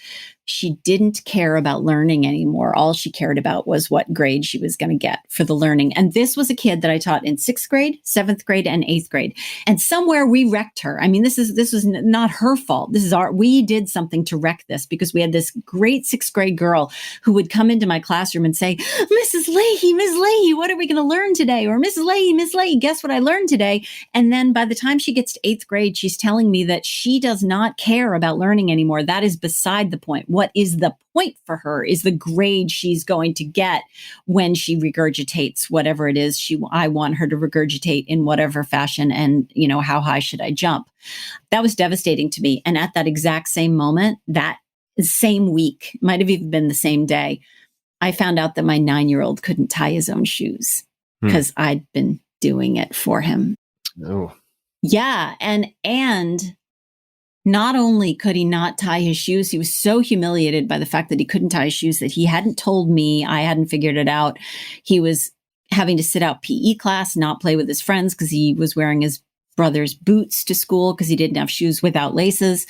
she didn't care about learning anymore. All she cared about was what grade she was going to get for the learning. And this was a kid that I taught in 6th grade, 7th grade, and 8th grade. And somewhere we wrecked her. This was not her fault. We did something to wreck this because we had this great 6th grade girl who would come into my classroom and say, Mrs. Lahey, what are we going to learn today? Or Mrs. Lahey, guess what I learned today? And then by the time she gets to 8th grade, she's telling me that she does not care about learning anymore. That is beside the point. What is the point for her is the grade she's going to get when she regurgitates whatever it is I want her to regurgitate in whatever fashion, and how high should I jump? That was devastating to me. And at that exact same moment, that same week, might have even been the same day, I found out that my 9-year-old couldn't tie his own shoes because I'd been doing it for him. Oh. Yeah. And Not only could he not tie his shoes, he was so humiliated by the fact that he couldn't tie his shoes that he hadn't told me. I hadn't figured it out. He was having to sit out PE class, not play with his friends because he was wearing his brother's boots to school because he didn't have shoes without laces.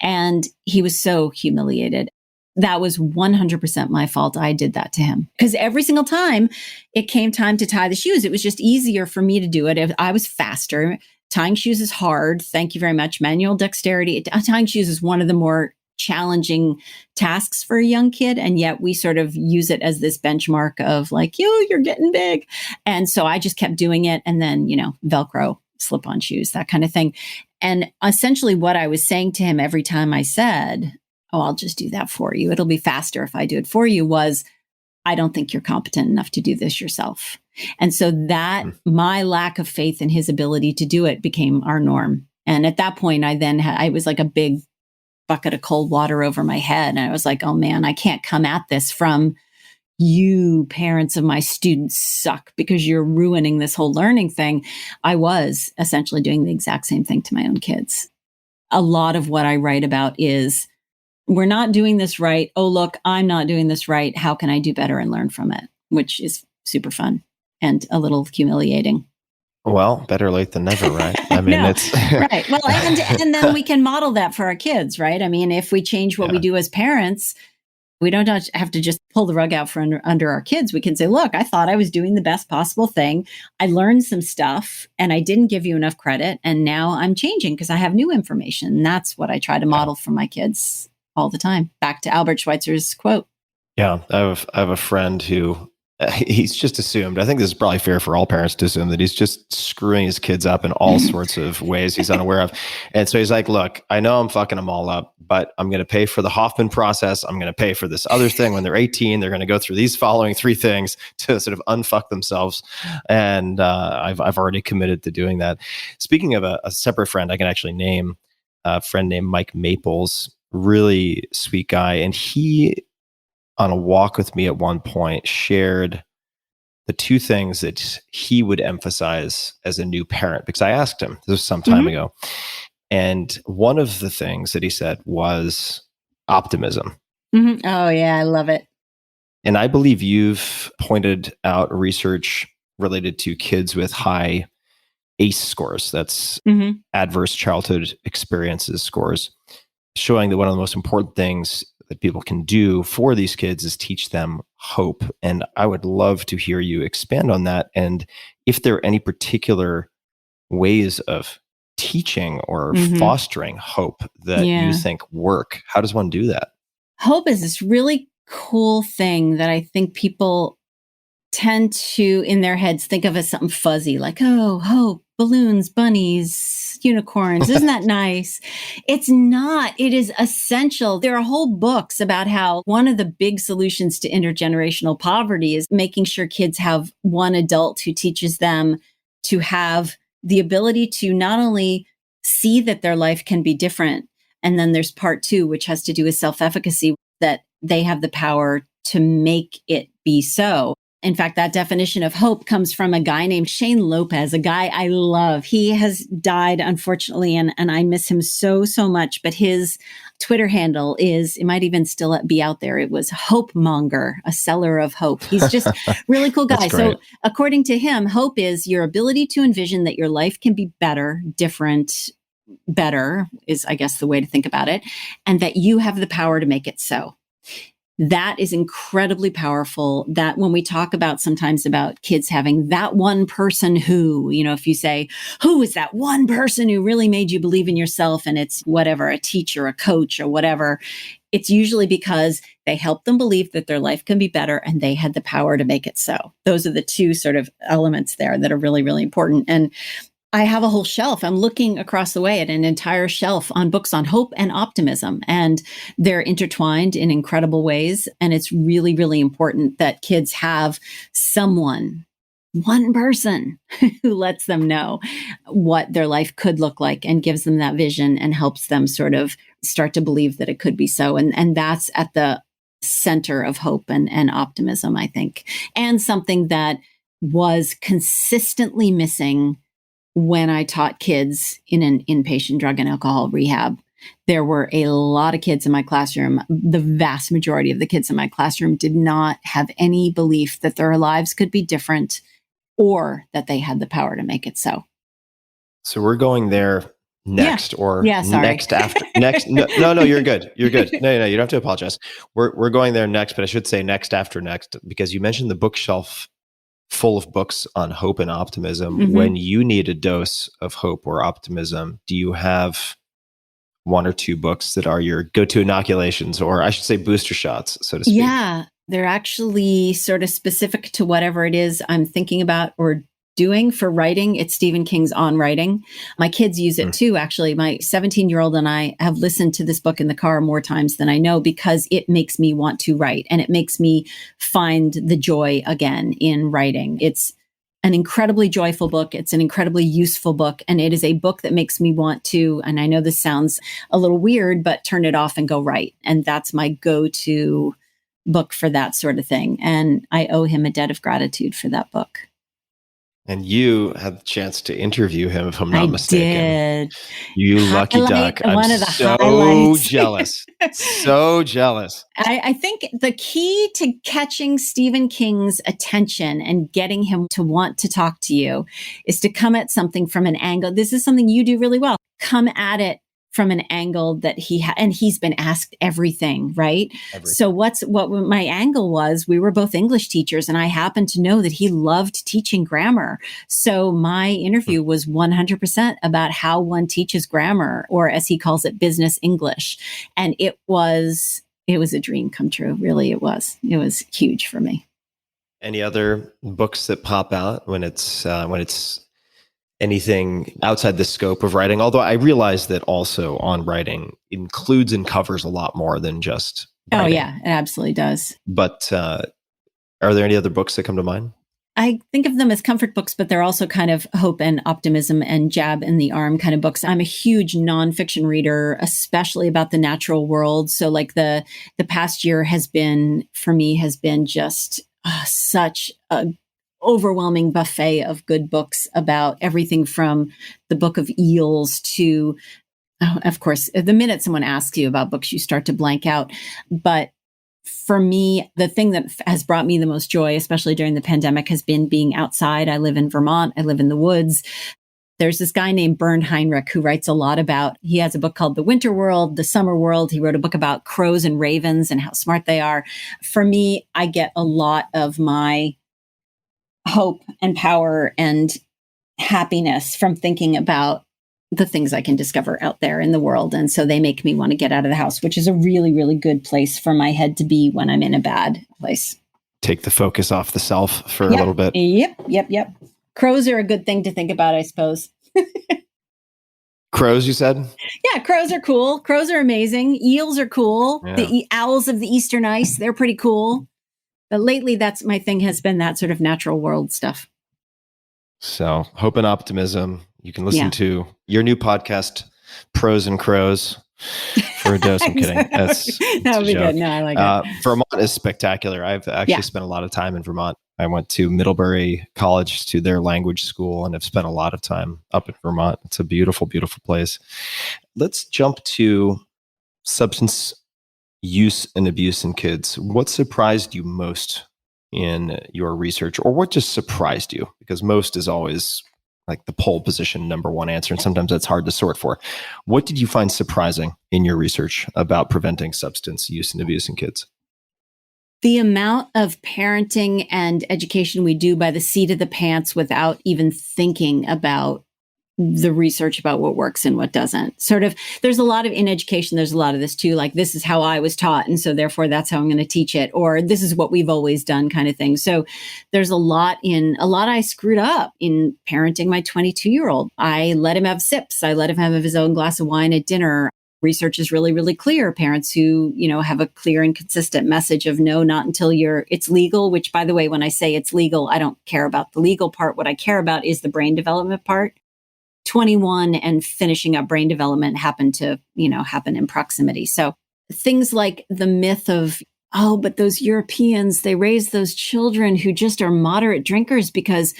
And he was so humiliated. That was 100% my fault. I did that to him because every single time it came time to tie the shoes, it was just easier for me to do it. I was faster. Tying shoes is hard. Thank you very much. Manual dexterity. Tying shoes is one of the more challenging tasks for a young kid. And yet we sort of use it as this benchmark of like, you're getting big. And so I just kept doing it. And then, Velcro, slip on shoes, that kind of thing. And essentially what I was saying to him every time I said, oh, I'll just do that for you, it'll be faster if I do it for you, was, I don't think you're competent enough to do this yourself. And so that my lack of faith in his ability to do it became our norm. And at that point, I was like a big bucket of cold water over my head. And I was like, oh man, I can't come at this from you parents of my students suck because you're ruining this whole learning thing. I was essentially doing the exact same thing to my own kids. A lot of what I write about is, we're not doing this right. Oh, look, I'm not doing this right. How can I do better and learn from it? Which is super fun and a little humiliating. Well, better late than never, right? I mean, No, it's right. Well, and then we can model that for our kids, right? I mean, if we change what we do as parents, we don't have to just pull the rug out from under our kids. We can say, look, I thought I was doing the best possible thing. I learned some stuff and I didn't give you enough credit. And now I'm changing because I have new information. And that's what I try to model for my kids all the time. Back to Albert Schweitzer's quote. Yeah, I have a friend who he's just assumed. I think this is probably fair for all parents to assume that he's just screwing his kids up in all sorts of ways he's unaware of. And so he's like, look, I know I'm fucking them all up, but I'm going to pay for the Hoffman process. I'm going to pay for this other thing. When they're 18, they're going to go through these following 3 things to sort of unfuck themselves. And I've already committed to doing that. Speaking of a separate friend, I can actually name a friend named Mike Maples, really sweet guy. And he, on a walk with me at one point, shared the 2 things that he would emphasize as a new parent, because I asked him, this was some time ago. And one of the things that he said was optimism. Mm-hmm. Oh yeah, I love it. And I believe you've pointed out research related to kids with high ACE scores. That's adverse childhood experiences scores, showing that one of the most important things that people can do for these kids is teach them hope. And I would love to hear you expand on that. And if there are any particular ways of teaching or fostering hope that you think work, how does one do that? Hope is this really cool thing that I think people tend to, in their heads, think of as something fuzzy, like, oh, hope, balloons, bunnies, unicorns. Isn't that nice? It's not. It is essential. There are whole books about how one of the big solutions to intergenerational poverty is making sure kids have one adult who teaches them to have the ability to not only see that their life can be different, and then there's part 2, which has to do with self-efficacy, that they have the power to make it be so. In fact, that definition of hope comes from a guy named Shane Lopez, a guy I love. He has died, unfortunately, and I miss him so, so much. But his Twitter handle is, it might even still be out there, it was Hope Monger, a seller of hope. He's just really cool guy. So according to him, hope is your ability to envision that your life can be better, different, better is, I guess, the way to think about it, and that you have the power to make it so. That is incredibly powerful. That when we talk about sometimes about kids having that one person who, if you say, who is that one person who really made you believe in yourself? And it's whatever, a teacher, a coach, or whatever. It's usually because they helped them believe that their life can be better and they had the power to make it so. Those are the 2 sort of elements there that are really, really important. And I have a whole shelf. I'm looking across the way at an entire shelf on books on hope and optimism, and they're intertwined in incredible ways. And it's really, really important that kids have someone, one person who lets them know what their life could look like and gives them that vision and helps them sort of start to believe that it could be so. And that's at the center of hope and optimism, I think, and something that was consistently missing when I taught kids in an inpatient drug and alcohol rehab. There were a lot of kids in my classroom. The vast majority of the kids in my classroom did not have any belief that their lives could be different or that they had the power to make it so. So we're going there next or sorry. next after next. No, you're good. You're good. No, you don't have to apologize. We're going there next, but I should say next after next, because you mentioned the bookshelf full of books on hope and optimism. Mhm. When you need a dose of hope or optimism, do you have one or two books that are your go-to inoculations, or I should say booster shots, so to speak? Yeah, they're actually sort of specific to whatever it is I'm thinking about or doing for writing. It's Stephen King's On Writing. My kids use it too, actually. My 17-year-old and I have listened to this book in the car more times than I know because it makes me want to write and it makes me find the joy again in writing. It's an incredibly joyful book. It's an incredibly useful book. And it is a book that makes me want to, and I know this sounds a little weird, but turn it off and go write. And that's my go-to book for that sort of thing. And I owe him a debt of gratitude for that book. And you had the chance to interview him, if I'm not mistaken. Did. You lucky duck. I'm One of the so highlights. jealous. So jealous. I think the key to catching Stephen King's attention and getting him to want to talk to you is to come at something from an angle. This is something you do really well. Come at it from an angle that and he's been asked everything, right? So what my angle was, we were both English teachers and I happened to know that he loved teaching grammar. So my interview was 100% about how one teaches grammar, or as he calls it, business English. And it was a dream come true. Really, it was huge for me. Any other books that pop out when it's anything outside the scope of writing? Although I realize that also On Writing includes and covers a lot more than just writing. Oh yeah, it absolutely does. But are there any other books that come to mind? I think of them as comfort books, but they're also kind of hope and optimism and jab in the arm kind of books. I'm a huge nonfiction reader, especially about the natural world. So like the past year has been just such a overwhelming buffet of good books about everything from the Book of Eels to, of course, the minute someone asks you about books, you start to blank out. But for me, the thing that has brought me the most joy, especially during the pandemic, has been being outside. I live in Vermont. I live in the woods. There's this guy named Bernd Heinrich who writes a lot about, he has a book called The Winter World, The Summer World. He wrote a book about crows and ravens and how smart they are. For me, I get a lot of my hope and power and happiness from thinking about the things I can discover out there in the world. And so they make me want to get out of the house, which is a really, really good place for my head to be when I'm in a bad place. Take the focus off the self for a little bit. Yep. Crows are a good thing to think about, I suppose. Crows, you said? Yeah, crows are cool. Crows are amazing. Eels are cool. Yeah. The owls of the eastern ice, they're pretty cool. But lately, that's my thing has been that sort of natural world stuff. So hope and optimism. You can listen to your new podcast, Pros and Crows, for a dose. I'm kidding. That would be good. No, I like it. Vermont is spectacular. I've actually spent a lot of time in Vermont. I went to Middlebury College to their language school, and I've spent a lot of time up in Vermont. It's a beautiful, beautiful place. Let's jump to substance use and abuse in kids. What surprised you most in your research, or what just surprised you? Because most is always like the pole position number one answer, and sometimes that's hard to sort for. What did you find surprising in your research about preventing substance use and abuse in kids? The amount of parenting and education we do by the seat of the pants without even thinking about the research about what works and what doesn't. Sort of, there's a lot of, in education, there's a lot of this too, like this is how I was taught, and so therefore that's how I'm going to teach it, or this is what we've always done kind of thing. So there's a lot I screwed up in parenting my 22-year-old. I let him have sips. I let him have his own glass of wine at dinner. Research is really, really clear. Parents who, have a clear and consistent message of no, not until it's legal, which by the way, when I say it's legal, I don't care about the legal part. What I care about is the brain development part. 21 and finishing up brain development happen in proximity. So things like the myth of oh, but those Europeans, they raise those children who just are moderate drinkers because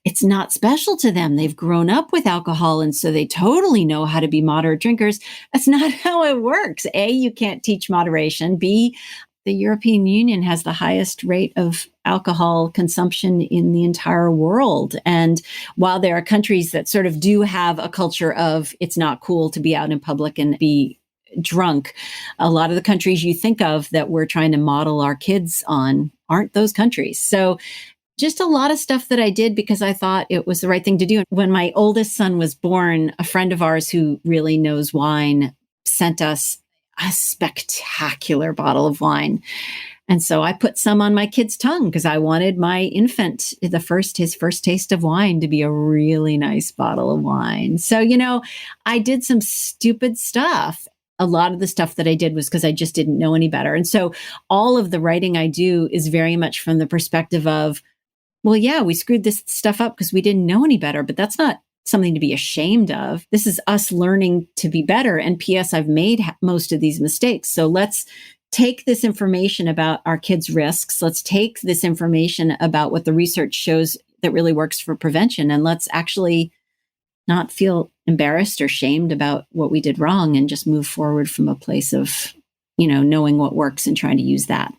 it's not special to them. They've grown up with alcohol, and so they totally know how to be moderate drinkers. That's not how it works. A, you can't teach moderation. B, the European Union has the highest rate of alcohol consumption in the entire world. And while there are countries that sort of do have a culture of it's not cool to be out in public and be drunk, a lot of the countries you think of that we're trying to model our kids on aren't those countries. So just a lot of stuff that I did because I thought it was the right thing to do. When my oldest son was born, a friend of ours who really knows wine sent us a spectacular bottle of wine. And so I put some on my kid's tongue because I wanted my infant, his first taste of wine, to be a really nice bottle of wine. So, I did some stupid stuff. A lot of the stuff that I did was because I just didn't know any better. And so all of the writing I do is very much from the perspective of, well, yeah, we screwed this stuff up because we didn't know any better, but that's not something to be ashamed of. This is us learning to be better. And P.S., I've made most of these mistakes. So let's take this information about our kids' risks. Let's take this information about what the research shows that really works for prevention. And let's actually not feel embarrassed or shamed about what we did wrong and just move forward from a place of, knowing what works and trying to use that.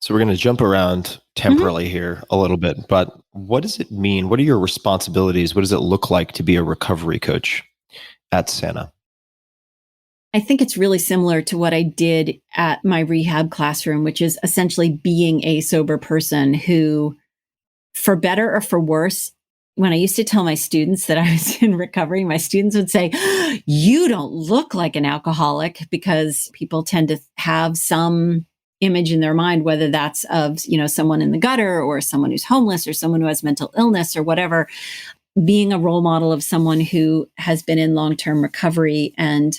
So we're going to jump around temporally here a little bit, but what does it mean? What are your responsibilities? What does it look like to be a recovery coach at Sana? I think it's really similar to what I did at my rehab classroom, which is essentially being a sober person who, for better or for worse, when I used to tell my students that I was in recovery, my students would say, you don't look like an alcoholic, because people tend to have some image in their mind, whether that's of, someone in the gutter or someone who's homeless or someone who has mental illness or whatever. Being a role model of someone who has been in long-term recovery and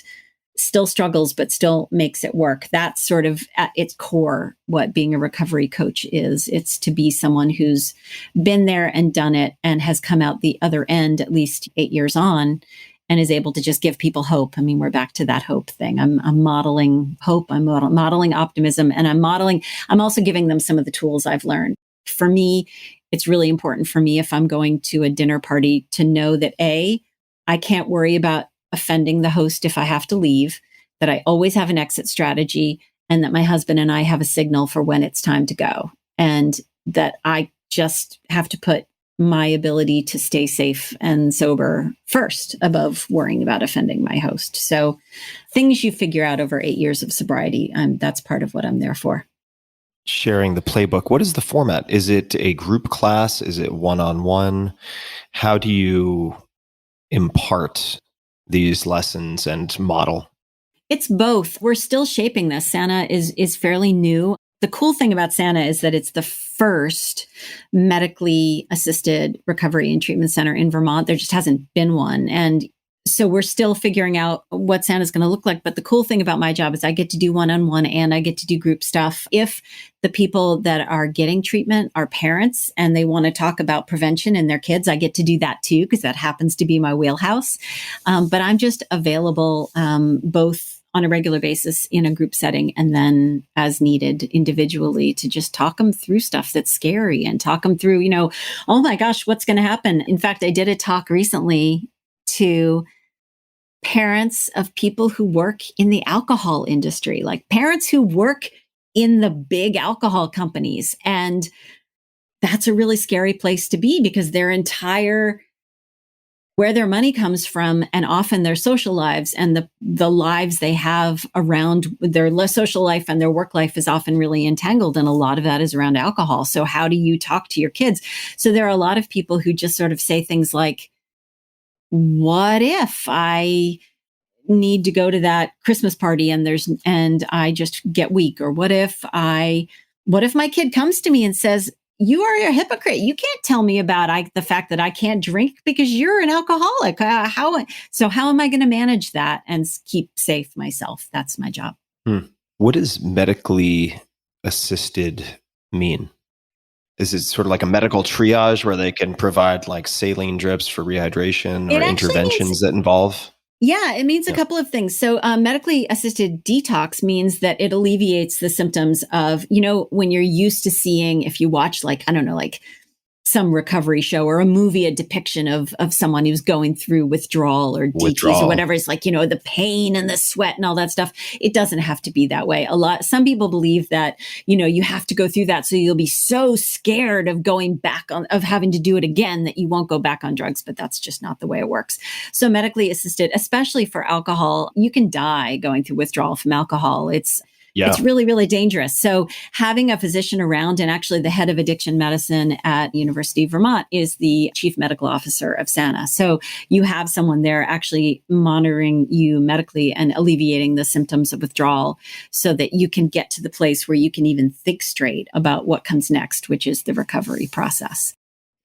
still struggles, but still makes it work. That's sort of at its core what being a recovery coach is. It's to be someone who's been there and done it and has come out the other end, at least 8 years on, and is able to just give people hope. I mean, we're back to that hope thing. I'm modeling hope. I'm modeling optimism, and I'm also giving them some of the tools I've learned. For me, it's really important for me, if I'm going to a dinner party, to know that A, I can't worry about offending the host if I have to leave, that I always have an exit strategy, and that my husband and I have a signal for when it's time to go. And that I just have to put my ability to stay safe and sober first above worrying about offending my host. So things you figure out over 8 years of sobriety, that's part of what I'm there for. Sharing the playbook. What is the format? Is it a group class? Is it one-on-one? How do you impart these lessons and model? It's both. We're still shaping this. Sana is fairly new. The cool thing about Sana is that it's the first medically assisted recovery and treatment center in Vermont. There just hasn't been one. And so we're still figuring out what Sana is going to look like. But the cool thing about my job is I get to do one-on-one and I get to do group stuff. If the people that are getting treatment are parents and they want to talk about prevention in their kids, I get to do that too, because that happens to be my wheelhouse. But I'm just available both on a regular basis in a group setting, and then as needed individually, to just talk them through stuff that's scary and talk them through, oh my gosh, what's going to happen? In fact, I did a talk recently to parents of people who work in the alcohol industry, like parents who work in the big alcohol companies. And that's a really scary place to be, because where their money comes from, and often their social lives and the lives they have around their social life and their work life is often really entangled. And a lot of that is around alcohol. So how do you talk to your kids? So there are a lot of people who just sort of say things like, what if I need to go to that Christmas party and I just get weak? Or what if my kid comes to me and says, you are a hypocrite. You can't tell me about the fact that I can't drink because you're an alcoholic. How am I going to manage that and keep safe myself? That's my job. What does medically assisted mean? Is it sort of like a medical triage where they can provide like saline drips for rehydration, or interventions that involve? Yeah, it means a Yeah. couple of things. So, medically assisted detox means that it alleviates the symptoms of, when you're used to seeing, if you watch, like, I don't know, like some recovery show or a movie, a depiction of someone who's going through withdrawal or DTs or Withdrawal. whatever. It's like, the pain and the sweat and all that stuff. It doesn't have to be that way. Some people believe that, you have to go through that. So you'll be so scared of going back of having to do it again that you won't go back on drugs, but that's just not the way it works. So medically assisted, especially for alcohol, you can die going through withdrawal from alcohol. Yeah. It's really, really dangerous. So having a physician around, and actually the head of addiction medicine at University of Vermont is the chief medical officer of SANA. So you have someone there actually monitoring you medically and alleviating the symptoms of withdrawal so that you can get to the place where you can even think straight about what comes next, which is the recovery process.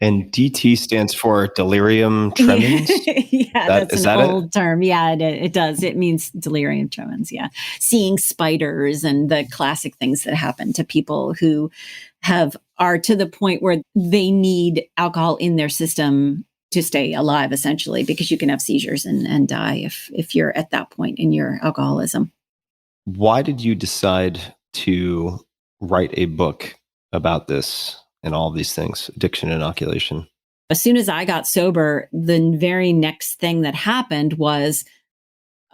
And DT stands for delirium tremens. Yeah, that's an old term. Yeah, it does. It means delirium tremens. Yeah. Seeing spiders and the classic things that happen to people who are to the point where they need alcohol in their system to stay alive, essentially, because you can have seizures and die if you're at that point in your alcoholism. Why did you decide to write a book about this and all these things, addiction inoculation? As soon as I got sober, the very next thing that happened was,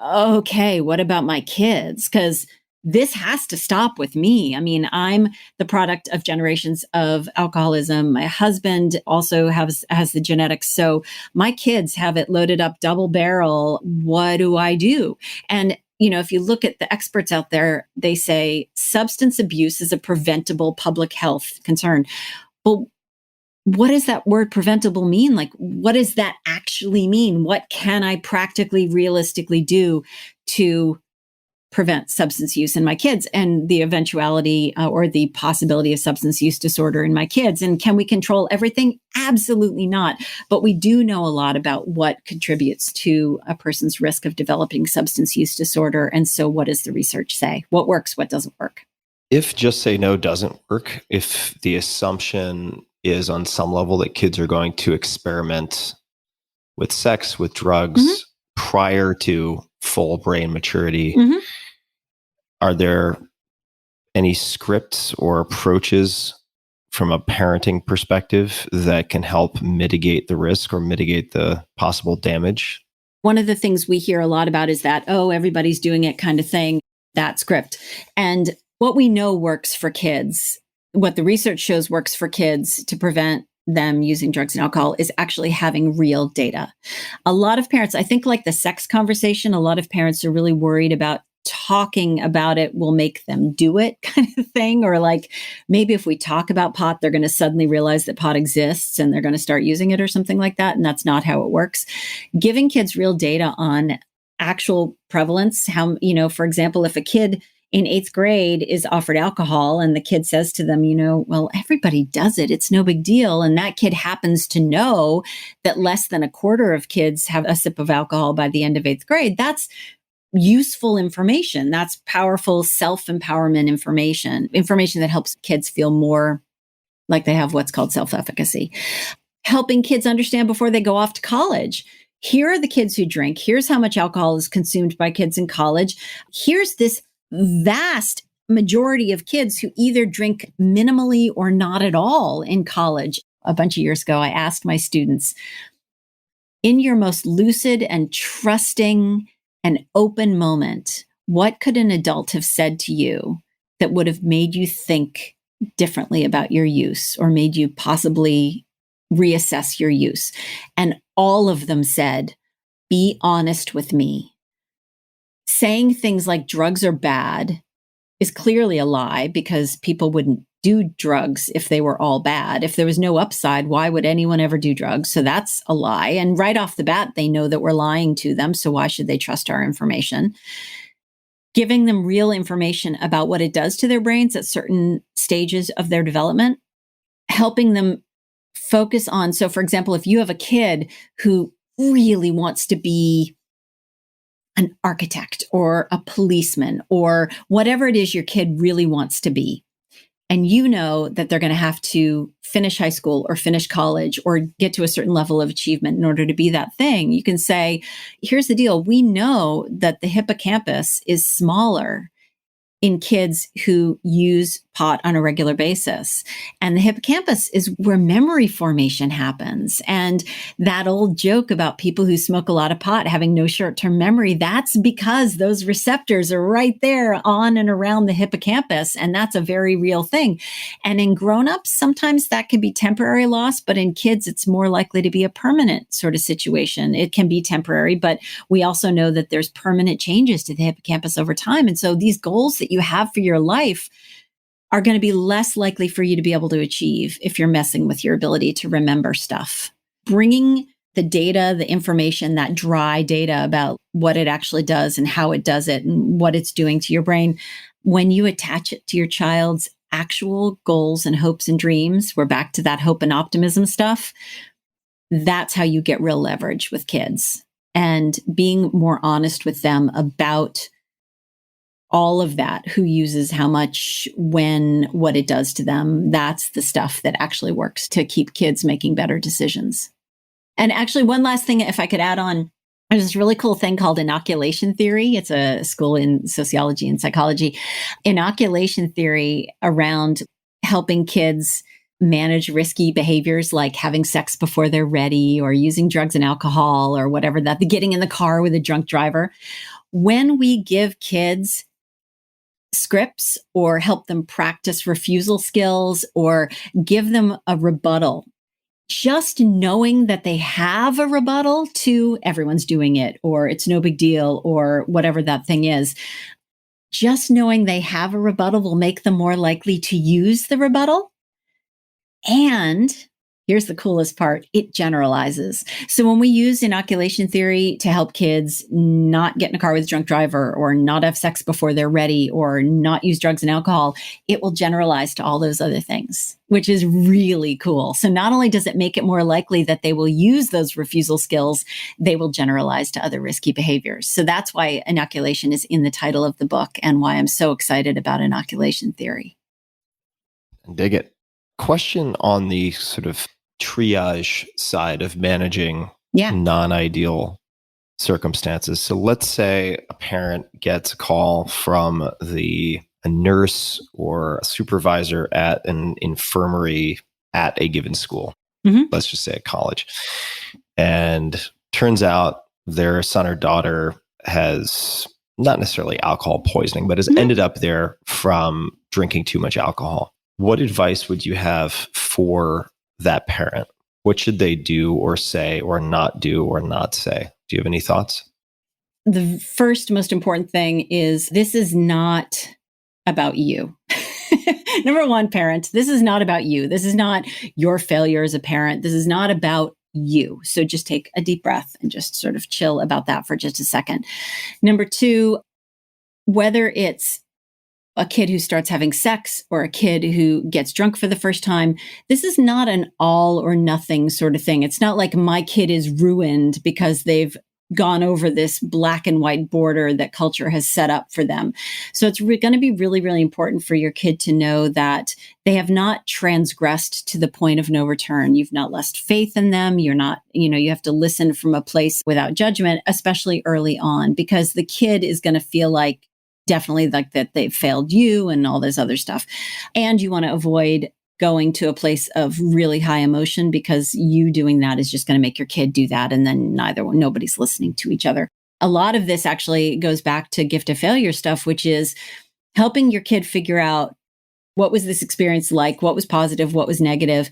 okay, what about my kids? Because this has to stop with me. I mean, I'm the product of generations of alcoholism. My husband also has the genetics. So my kids have it loaded up double barrel. What do I do? And if you look at the experts out there, they say substance abuse is a preventable public health concern. Well, what does that word preventable mean? Like, what does that actually mean? What can I practically, realistically do to prevent substance use in my kids and the eventuality or the possibility of substance use disorder in my kids? And can we control everything? Absolutely not. But we do know a lot about what contributes to a person's risk of developing substance use disorder. And so what does the research say? What works? What doesn't work? If just say no doesn't work, if the assumption is on some level that kids are going to experiment with sex, with drugs prior to full brain maturity, are there any scripts or approaches from a parenting perspective that can help mitigate the risk or mitigate the possible damage? One of the things we hear a lot about is that, everybody's doing it kind of thing, that script. And what we know works for kids, what the research shows works for kids to prevent them using drugs and alcohol is actually having real data. A lot of parents, I think like the sex conversation, a lot of parents are really worried about talking about it will make them do it kind of thing. Or like maybe if we talk about pot, they're going to suddenly realize that pot exists and they're going to start using it or something like that. And that's not how it works. Giving kids real data on actual prevalence, how, for example, if a kid in 8th grade is offered alcohol and the kid says to them, well, everybody does it. It's no big deal. And that kid happens to know that less than a quarter of kids have a sip of alcohol by the end of 8th grade. That's useful information. That's powerful self-empowerment information that helps kids feel more like they have what's called self-efficacy. Helping kids understand before they go off to college. Here are the kids who drink. Here's how much alcohol is consumed by kids in college. Here's this vast majority of kids who either drink minimally or not at all in college. A bunch of years ago, I asked my students, in your most lucid and trusting and open moment, what could an adult have said to you that would have made you think differently about your use or made you possibly reassess your use? And all of them said, be honest with me. Saying things like drugs are bad is clearly a lie because people wouldn't do drugs if they were all bad. If there was no upside, why would anyone ever do drugs? So that's a lie. And right off the bat, they know that we're lying to them. So why should they trust our information? Giving them real information about what it does to their brains at certain stages of their development, helping them focus on. So for example, if you have a kid who really wants to be an architect or a policeman or whatever it is your kid really wants to be, and you know that they're going to have to finish high school or finish college or get to a certain level of achievement in order to be that thing, you can say, here's the deal. We know that the hippocampus is smaller in kids who use pot on a regular basis. And the hippocampus is where memory formation happens. And that old joke about people who smoke a lot of pot having no short-term memory, that's because those receptors are right there on and around the hippocampus. And that's a very real thing. And in grown-ups, sometimes that can be temporary loss, but in kids, it's more likely to be a permanent sort of situation. It can be temporary, but we also know that there's permanent changes to the hippocampus over time. And so these goals that you have for your life are going to be less likely for you to be able to achieve if you're messing with your ability to remember stuff. Bringing the data, the information, that dry data about what it actually does and how it does it and what it's doing to your brain, when you attach it to your child's actual goals and hopes and dreams, we're back to that hope and optimism stuff. That's how you get real leverage with kids, and being more honest with them about all of that, who uses how much, when, what it does to them. That's the stuff that actually works to keep kids making better decisions. And actually, one last thing, if I could add on, there's this really cool thing called inoculation theory. It's a school in sociology and psychology. Inoculation theory around helping kids manage risky behaviors like having sex before they're ready, or using drugs and alcohol, or whatever that, getting in the car with a drunk driver. When we give kids scripts or help them practice refusal skills or give them a rebuttal, just knowing that they have a rebuttal to everyone's doing it, or it's no big deal, or whatever that thing is, just knowing they have a rebuttal will make them more likely to use the rebuttal. And here's the coolest part, it generalizes. So when we use inoculation theory to help kids not get in a car with a drunk driver, or not have sex before they're ready, or not use drugs and alcohol, it will generalize to all those other things, which is really cool. So not only does it make it more likely that they will use those refusal skills, they will generalize to other risky behaviors. So that's why inoculation is in the title of the book, and why I'm so excited about inoculation theory. Dig it. Question on the sort of triage side of managing non-ideal circumstances. So let's say a parent gets a call from a nurse or a supervisor at an infirmary at a given school. Mm-hmm. Let's just say a college. And turns out their son or daughter has not necessarily alcohol poisoning, but has ended up there from drinking too much alcohol. What advice would you have for that parent? What should they do or say or not do or not say? Do you have any thoughts? The first most important thing is, this is not about you. Number one, parent, this is not about you. This is not your failure as a parent. This is not about you. So just take a deep breath and just sort of chill about that for just a second. Number two, whether it's a kid who starts having sex or a kid who gets drunk for the first time, this is not an all or nothing sort of thing. It's not like my kid is ruined because they've gone over this black and white border that culture has set up for them. So it's going to be really, really important for your kid to know that they have not transgressed to the point of no return. You've not lost faith in them. You're not, you have to listen from a place without judgment, especially early on, because the kid is going to feel like, definitely like that they've failed you and all this other stuff. And you want to avoid going to a place of really high emotion, because you doing that is just going to make your kid do that. And then nobody's listening to each other. A lot of this actually goes back to gift of failure stuff, which is helping your kid figure out, what was this experience like? What was positive? What was negative?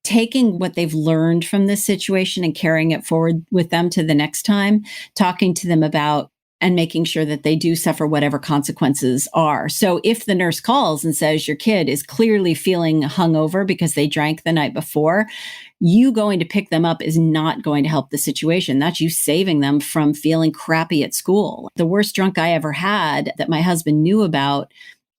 Taking what they've learned from this situation and carrying it forward with them to the next time, talking to them about and making sure that they do suffer whatever consequences are. So if the nurse calls and says your kid is clearly feeling hungover because they drank the night before, you going to pick them up is not going to help the situation. That's you saving them from feeling crappy at school. The worst drunk I ever had that my husband knew about,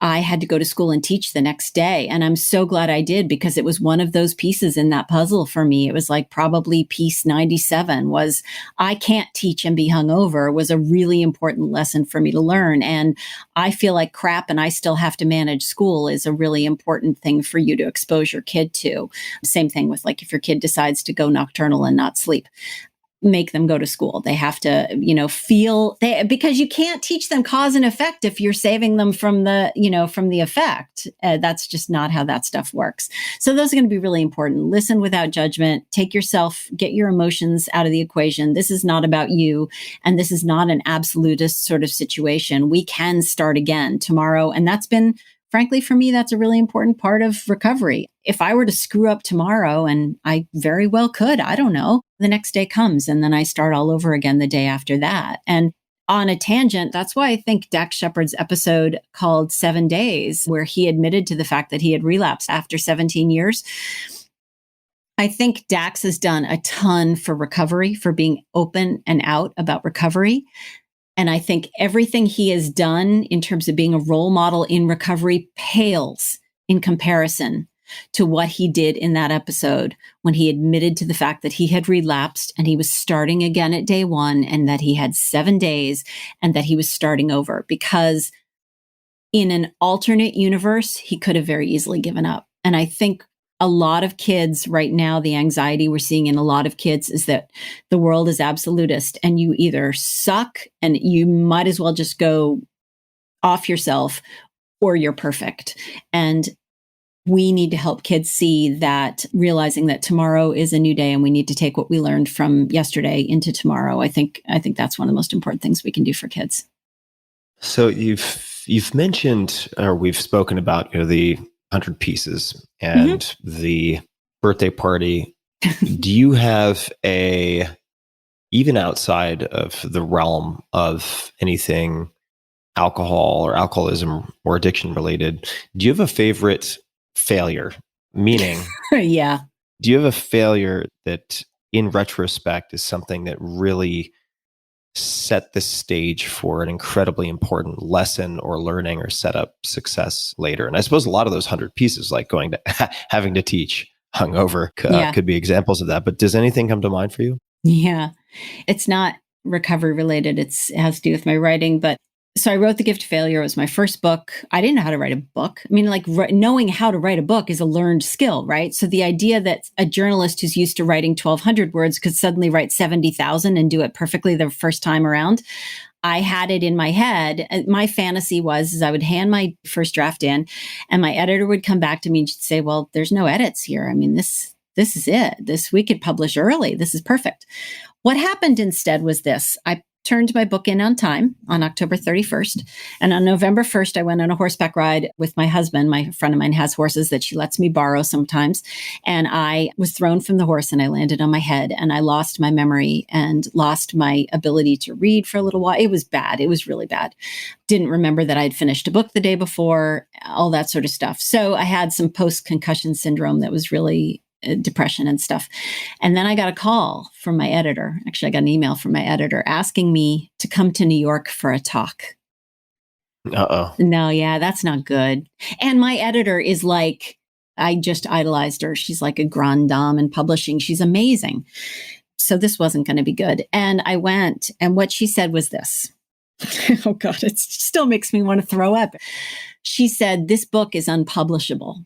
I had to go to school and teach the next day. And I'm so glad I did, because it was one of those pieces in that puzzle for me. It was like probably piece 97 was I can't teach and be hungover was a really important lesson for me to learn. And I feel like crap and I still have to manage school is a really important thing for you to expose your kid to. Same thing with like if your kid decides to go nocturnal and not sleep, make them go to school. They have to, because you can't teach them cause and effect if you're saving them from the effect. That's just not how that stuff works. So those are going to be really important. Listen without judgment, get your emotions out of the equation. This is not about you. And this is not an absolutist sort of situation. We can start again tomorrow. And frankly, for me, that's a really important part of recovery. If I were to screw up tomorrow, and I very well could, I don't know, the next day comes and then I start all over again the day after that. And on a tangent, that's why I think Dax Shepard's episode called 7 Days, where he admitted to the fact that he had relapsed after 17 years. I think Dax has done a ton for recovery, for being open and out about recovery. And I think everything he has done in terms of being a role model in recovery pales in comparison to what he did in that episode when he admitted to the fact that he had relapsed and he was starting again at day one, and that he had 7 days and that he was starting over, because in an alternate universe, he could have very easily given up. And I think a lot of kids right now, the anxiety we're seeing in a lot of kids is that the world is absolutist and you either suck and you might as well just go off yourself, or you're perfect. And we need to help kids see that, realizing that tomorrow is a new day and we need to take what we learned from yesterday into tomorrow. I think that's one of the most important things we can do for kids. So you've mentioned, or we've spoken about, the 100 pieces and the birthday party. Do you have even outside of the realm of anything alcohol or alcoholism or addiction related, do you have a favorite failure? Meaning, Yeah. do you have a failure that in retrospect is something that really set the stage for an incredibly important lesson or learning or set up success later? And I suppose a lot of those 100 pieces, like going to having to teach hungover, could be examples of that. But does anything come to mind for you? Yeah. It's not recovery related. It has to do with my writing. But so I wrote The Gift of Failure. It was my first book. I didn't know how to write a book. I mean, like knowing how to write a book is a learned skill, right? So the idea that a journalist who's used to writing 1,200 words could suddenly write 70,000 and do it perfectly the first time around, I had it in my head. My fantasy was I would hand my first draft in and my editor would come back to me and she'd say, well, there's no edits here. I mean, this is it. We could publish early. This is perfect. What happened instead was this. I turned my book in on time on October 31st. And on November 1st, I went on a horseback ride with my husband. My friend of mine has horses that she lets me borrow sometimes. And I was thrown from the horse and I landed on my head and I lost my memory and lost my ability to read for a little while. It was bad. It was really bad. Didn't remember that I'd finished a book the day before, all that sort of stuff. So I had some post-concussion syndrome that was really depression and stuff. And then I got a call from my editor. Actually, I got an email from my editor asking me to come to New York for a talk. Uh-oh. No, yeah, that's not good. And my editor is like, I just idolized her. She's like a grande dame in publishing. She's amazing. So this wasn't going to be good. And I went, and what she said was this. Oh God, it still makes me want to throw up. She said, this book is unpublishable.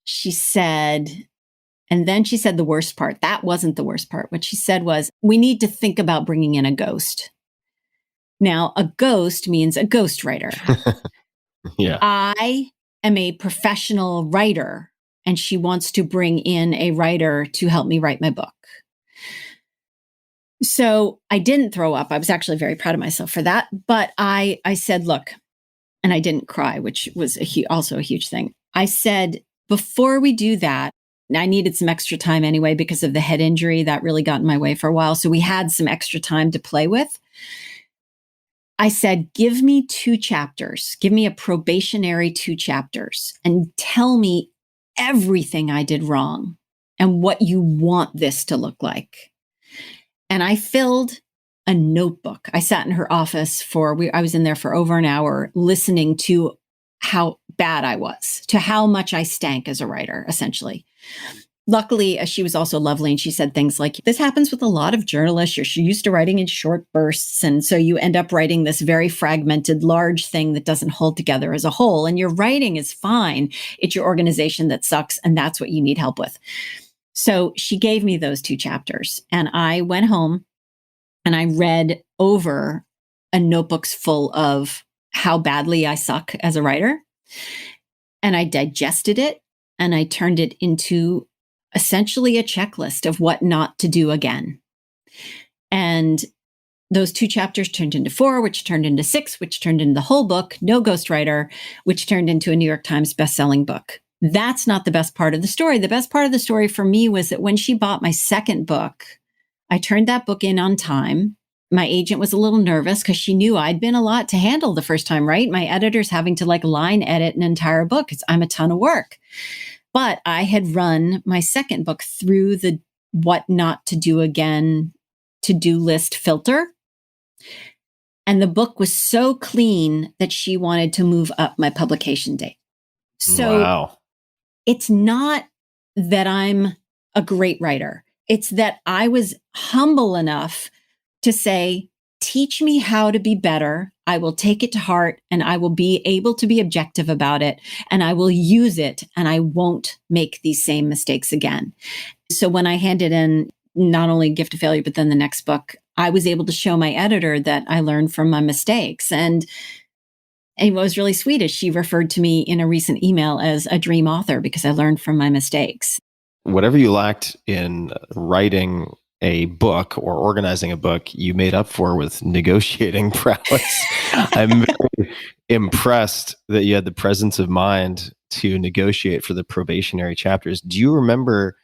She said, and then she said the worst part. That wasn't the worst part. What she said was, we need to think about bringing in a ghost. Now, a ghost means a ghostwriter. Yeah. I am a professional writer, and she wants to bring in a writer to help me write my book. So I didn't throw up. I was actually very proud of myself for that. But I said, look, and I didn't cry, which was also a huge thing. I said, before we do that, I needed some extra time anyway because of the head injury that really got in my way for a while. So we had some extra time to play with. I said, give me 2 chapters, give me a probationary 2 chapters and tell me everything I did wrong and what you want this to look like. And I filled a notebook. I sat in her office I was in there for over an hour listening to how bad I was, to how much I stank as a writer, essentially. Luckily, she was also lovely, and she said things like, this happens with a lot of journalists. You're used to writing in short bursts, and so you end up writing this very fragmented, large thing that doesn't hold together as a whole. And your writing is fine. It's your organization that sucks, and that's what you need help with. So she gave me those 2 chapters, and I went home and I read over a notebook's full of how badly I suck as a writer. And I digested it, and I turned it into essentially a checklist of what not to do again. And those 2 chapters turned into 4, which turned into 6, which turned into the whole book, No Ghostwriter, which turned into a New York Times bestselling book. That's not the best part of the story. The best part of the story for me was that when she bought my second book, I turned that book in on time. My agent was a little nervous because she knew I'd been a lot to handle the first time, right? My editor's having to line edit an entire book. I'm a ton of work. But I had run my second book through the what not to do again to-do list filter. And the book was so clean that she wanted to move up my publication date. So Wow. It's not that I'm a great writer. It's that I was humble enough to say, teach me how to be better. I will take it to heart, and I will be able to be objective about it, and I will use it, and I won't make these same mistakes again. So when I handed in not only Gift of Failure, but then the next book, I was able to show my editor that I learned from my mistakes. And what was really sweet is she referred to me in a recent email as a dream author because I learned from my mistakes. Whatever you lacked in writing a book or organizing a book, you made up for with negotiating prowess. I'm very impressed that you had the presence of mind to negotiate for the probationary chapters. Do you remember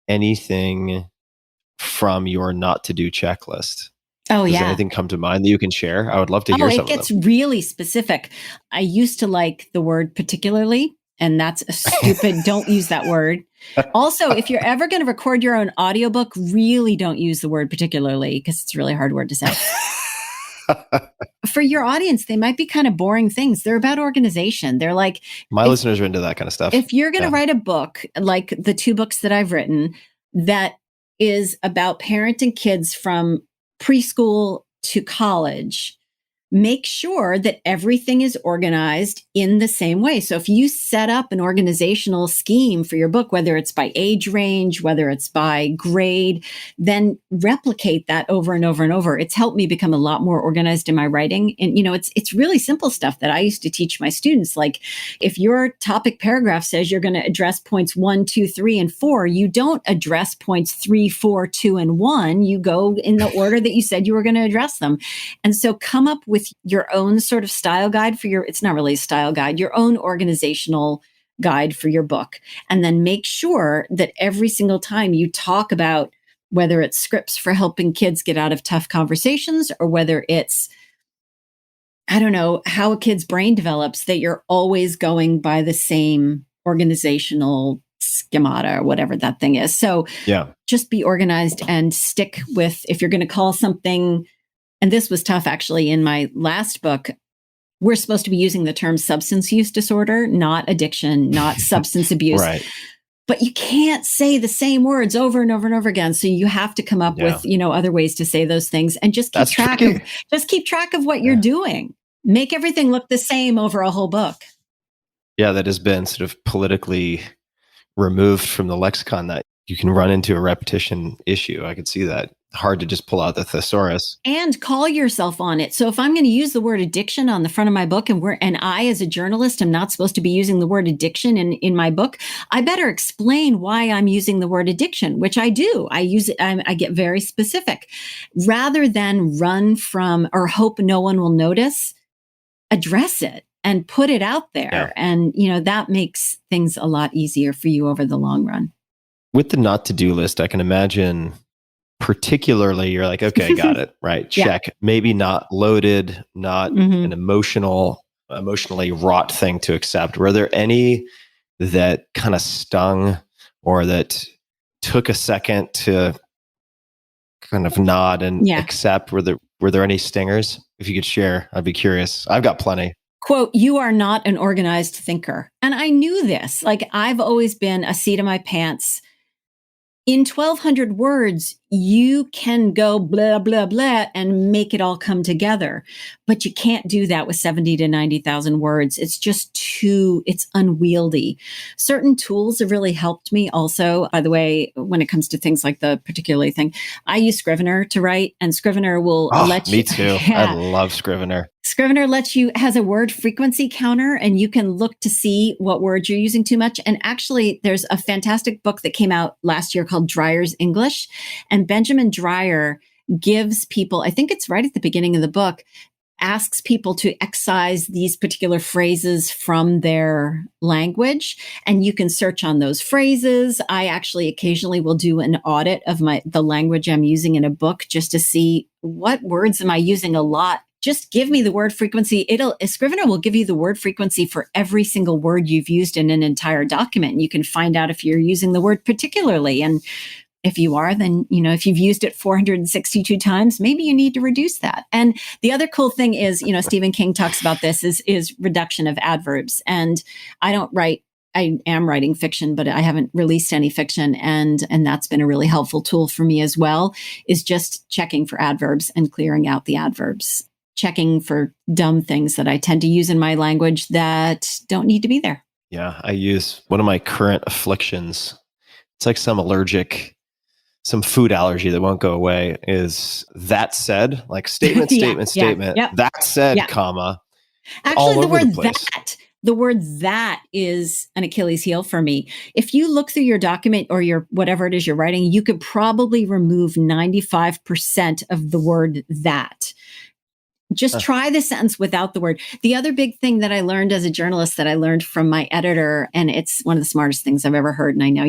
anything from your not to do checklist? Oh, Does yeah. anything come to mind that you can share? I would love to hear some it of gets them. really specific. I used to like the word particularly, and that's a stupid, don't use that word. Also, if you're ever going to record your own audiobook, really don't use the word particularly because it's a really hard word to say. For your audience, they might be kind of boring things. They're about organization. They're like, My listeners are into that kind of stuff. if you're going to write a book, like the 2 books that I've written, that is about parenting kids from preschool to college, make sure that everything is organized in the same way. So if you set up an organizational scheme for your book, whether it's by age range, whether it's by grade, then replicate that over and over and over. It's helped me become a lot more organized in my writing. And, it's really simple stuff that I used to teach my students. Like if your topic paragraph says you're going to address points 1, 2, 3, and 4, you don't address points 3, 4, 2, and 1. You go in the order that you said you were going to address them. And so come up with your own sort of style guide it's not really a style guide, your own organizational guide for your book. And then make sure that every single time you talk about whether it's scripts for helping kids get out of tough conversations or whether it's, I don't know, how a kid's brain develops, that you're always going by the same organizational schemata or whatever that thing is. So just be organized and stick with, if you're going to call something, and this was tough actually in my last book, we're supposed to be using the term substance use disorder, not addiction, not substance abuse. Right. But you can't say the same words over and over and over again. So you have to come up with, other ways to say those things, and just keep track of what you're doing. Make everything look the same over a whole book. Yeah, that has been sort of politically removed from the lexicon, that you can run into a repetition issue. I could see that. Hard to just pull out the thesaurus. And call yourself on it. So if I'm going to use the word addiction on the front of my book, and I as a journalist am not supposed to be using the word addiction in my book, I better explain why I'm using the word addiction, which I do. I use it. I get very specific. Rather than run from or hope no one will notice, address it and put it out there. Yeah. And, that makes things a lot easier for you over the long run. With the not to do list, I can imagine particularly you're like, okay, got it. Right. Check. Maybe not loaded, not an emotionally wrought thing to accept. Were there any that kind of stung or that took a second to kind of nod and accept? Were there any stingers? If you could share, I'd be curious. I've got plenty. Quote, "You are not an organized thinker." And I knew this. Like, I've always been a seat of my pants. In 1,200 words, you can go blah, blah, blah and make it all come together. But you can't do that with 70 to 90,000 words. It's just it's unwieldy. Certain tools have really helped me also. By the way, when it comes to things like the particularly thing, I use Scrivener to write, and Scrivener will let you. Me too. Yeah. I love Scrivener. Scrivener has a word frequency counter, and you can look to see what words you're using too much. And actually, there's a fantastic book that came out last year called Dreyer's English. And Benjamin Dreyer gives people, I think it's right at the beginning of the book, asks people to excise these particular phrases from their language. And you can search on those phrases. I actually occasionally will do an audit of the language I'm using in a book just to see what words am I using a lot. Just give me the word frequency. Scrivener will give you the word frequency for every single word you've used in an entire document. And you can find out if you're using the word particularly. And if you are, then, if you've used it 462 times, maybe you need to reduce that. And the other cool thing is, Stephen King talks about this is reduction of adverbs. And I am writing fiction, but I haven't released any fiction. And that's been a really helpful tool for me as well, is just checking for adverbs and clearing out the adverbs. Checking for dumb things that I tend to use in my language that don't need to be there. Yeah, I use one of my current afflictions. It's like some food allergy that won't go away, is that said, like statement. Yep. That said, comma. Actually, the word that is an Achilles heel for me. If you look through your document or your whatever it is you're writing, you could probably remove 95% of the word that. Just try the sentence without the word. The other big thing that I learned as a journalist, that I learned from my editor, and it's one of the smartest things I've ever heard, and I now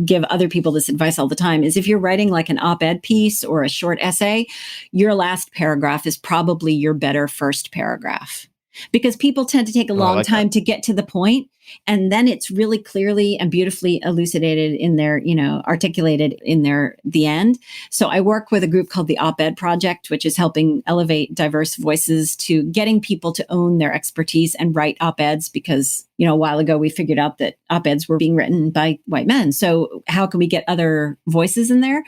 give other people this advice all the time, is if you're writing like an op-ed piece or a short essay, your last paragraph is probably your better first paragraph. Because people tend to take a long time to get to the point, and then it's really clearly and beautifully elucidated in their, articulated in the end. So I work with a group called the Op-Ed Project, which is helping elevate diverse voices to getting people to own their expertise and write op-eds, because, a while ago we figured out that op-eds were being written by white men. So how can we get other voices in there?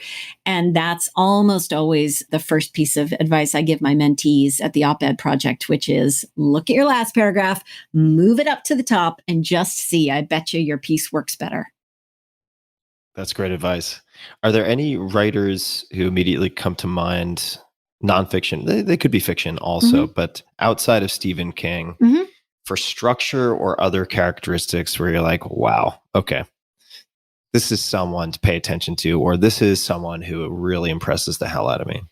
And that's almost always the first piece of advice I give my mentees at the Op-Ed Project, which is look at your last paragraph, move it up to the top, and just see. I bet you your piece works better. That's great advice. Are there any writers who immediately come to mind, nonfiction? They could be fiction also, but outside of Stephen King, for structure or other characteristics where you're like, wow, okay, this is someone to pay attention to, or this is someone who really impresses the hell out of me?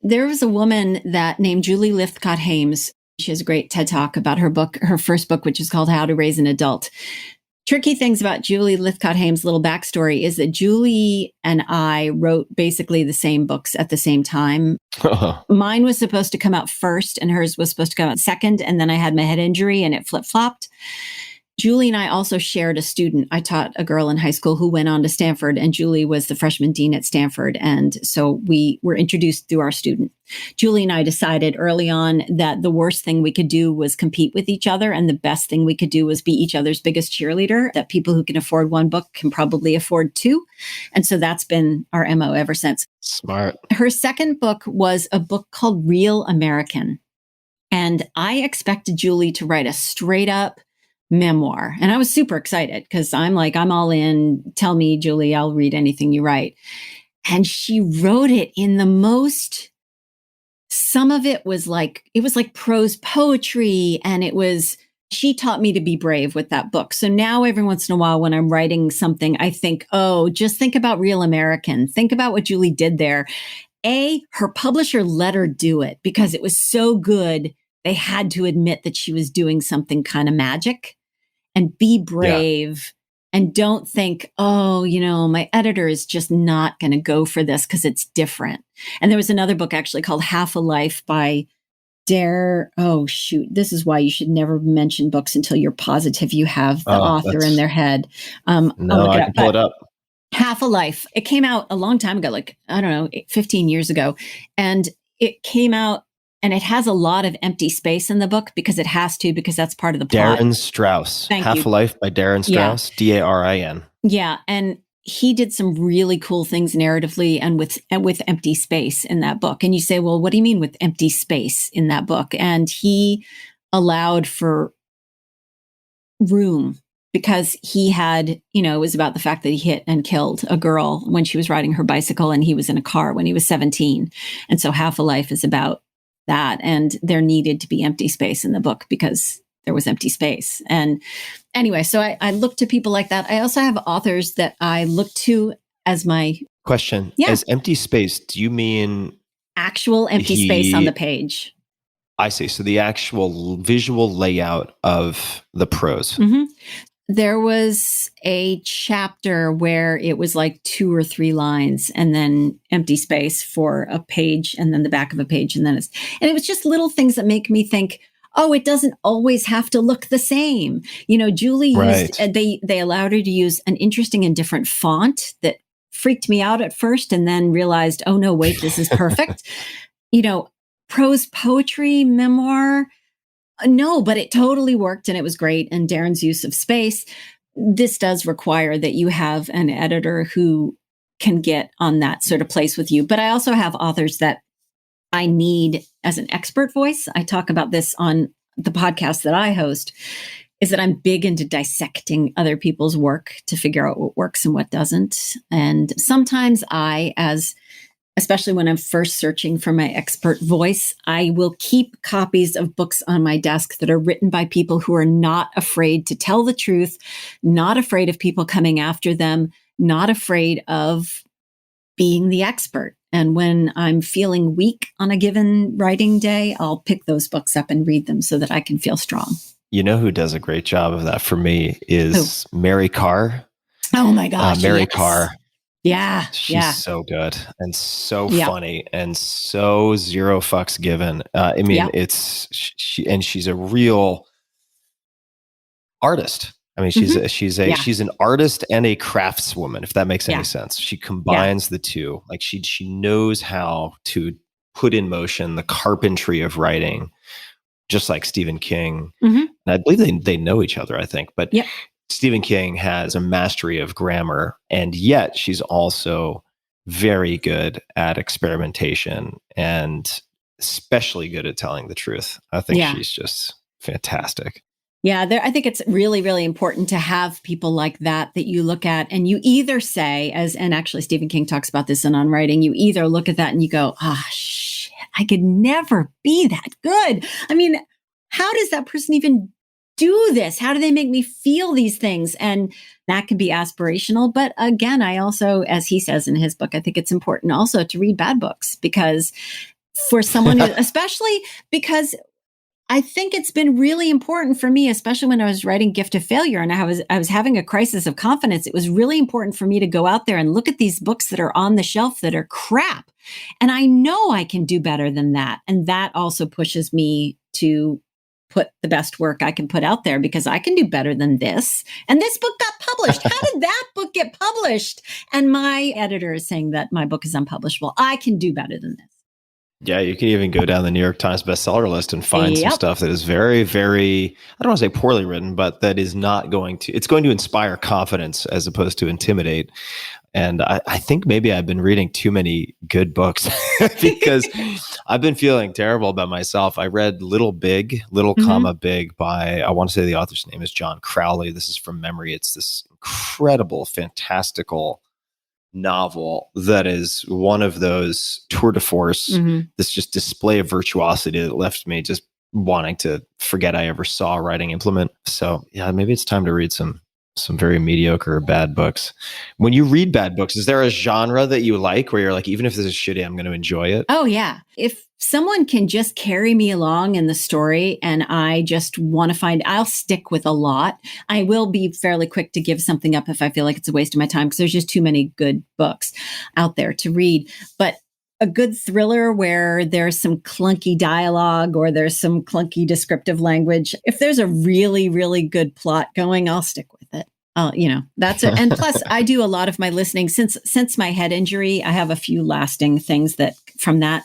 There was a woman named Julie Lithcott-Hames. She has a great TED Talk about her first book, which is called How to Raise an Adult. Tricky things about Julie Lithcott-Hames' little backstory is that Julie and I wrote basically the same books at the same time. Mine was supposed to come out first and hers was supposed to come out second. And then I had my head injury and it flip-flopped. Julie and I also shared a student. I taught a girl in high school who went on to Stanford, and Julie was the freshman dean at Stanford. And so we were introduced through our student. Julie and I decided early on that the worst thing we could do was compete with each other, and the best thing we could do was be each other's biggest cheerleader, that people who can afford one book can probably afford two. And so that's been our MO ever since. Smart. Her second book was a book called Real American. And I expected Julie to write a straight up memoir. And I was super excited because I'm all in. Tell me, Julie, I'll read anything you write. And she wrote it in the most, some of it was like prose poetry. And she taught me to be brave with that book. So now every once in a while when I'm writing something, I think, just think about Real American. Think about what Julie did there. Her publisher let her do it because it was so good. They had to admit that she was doing something kind of magic. And be brave and don't think, my editor is just not going to go for this because it's different. And there was another book actually called Half a Life by this is why you should never mention books until you're positive you have the author in their head. I can pull it up. Half a Life. It came out a long time ago, 15 years ago. And it came out, And it has a lot of empty space in the book because it has to, because that's part of the plot. Darren Strauss. Thank Half you. a Life by Darren Strauss, Darin. Yeah. And he did some really cool things narratively and with empty space in that book. And you say, well, what do you mean with empty space in that book? And he allowed for room because he had, it was about the fact that he hit and killed a girl when she was riding her bicycle and he was in a car when he was 17. And so Half a Life is about that. And there needed to be empty space in the book because there was empty space. And anyway, so I look to people like that. I also have authors that I look to as my question. Yeah. As empty space, do you mean actual empty space on the page? I see. So the actual visual layout of the prose. Mm-hmm. There was a chapter where it was like 2 or 3 lines and then empty space for a page and then the back of a page. And it was just little things that make me think, oh, it doesn't always have to look the same. Julie used, they allowed her to use an interesting and different font that freaked me out at first and then realized, oh no, wait, this is perfect. Prose poetry, memoir, no, but it totally worked and it was great. And Darren's use of space, this does require that you have an editor who can get on that sort of place with you. But I also have authors that I need as an expert voice. I talk about this on the podcast that I host, is that I'm big into dissecting other people's work to figure out what works and what doesn't. And sometimes especially when I'm first searching for my expert voice, I will keep copies of books on my desk that are written by people who are not afraid to tell the truth, not afraid of people coming after them, not afraid of being the expert. And when I'm feeling weak on a given writing day, I'll pick those books up and read them so that I can feel strong. You know who does a great job of that for me is Mary Carr. Oh my gosh. Mary Carr. Yeah. She's so good and so funny and so zero fucks given. It's she's a real artist. I mean, she's an artist and a craftswoman, if that makes any sense. She combines the two. Like she knows how to put in motion the carpentry of writing, just like Stephen King. Mm-hmm. And I believe they know each other, I think. But Stephen King has a mastery of grammar, and yet she's also very good at experimentation and especially good at telling the truth. I think she's just fantastic. Yeah, I think it's really, really important to have people like that you look at and you either say, and actually Stephen King talks about this in On Writing, you either look at that and you go, shit, I could never be that good. I mean, how does that person even do this? How do they make me feel these things? And that can be aspirational. But again, I also, as he says in his book, I think it's important also to read bad books because for someone who, especially because I think it's been really important for me, especially when I was writing Gift of Failure and I was having a crisis of confidence. It was really important for me to go out there and look at these books that are on the shelf that are crap. And I know I can do better than that. And that also pushes me to put the best work I can put out there because I can do better than this. And this book got published. How did that book get published? And my editor is saying that my book is unpublishable. I can do better than this. Yeah, you can even go down the New York Times bestseller list and find some stuff that is very, very, I don't want to say poorly written, but that is not it's going to inspire confidence as opposed to intimidate. And I think maybe I've been reading too many good books because I've been feeling terrible about myself. I read Little Comma Big by, I want to say the author's name is John Crowley. This is from memory. It's this incredible, fantastical novel that is one of those tour de force, this just display of virtuosity that left me just wanting to forget I ever saw a writing implement. So yeah, maybe it's time to read some very mediocre bad books. When you read bad books, is there a genre that you like where you're like, even if this is shitty, I'm going to enjoy it? Oh yeah. If someone can just carry me along in the story and I just want to I'll stick with a lot. I will be fairly quick to give something up if I feel like it's a waste of my time because there's just too many good books out there to read. But a good thriller where there's some clunky dialogue or there's some clunky descriptive language, if there's a really, really good plot going, I'll stick with it. That's it. And plus I do a lot of my listening since my head injury. I have a few lasting things that from that.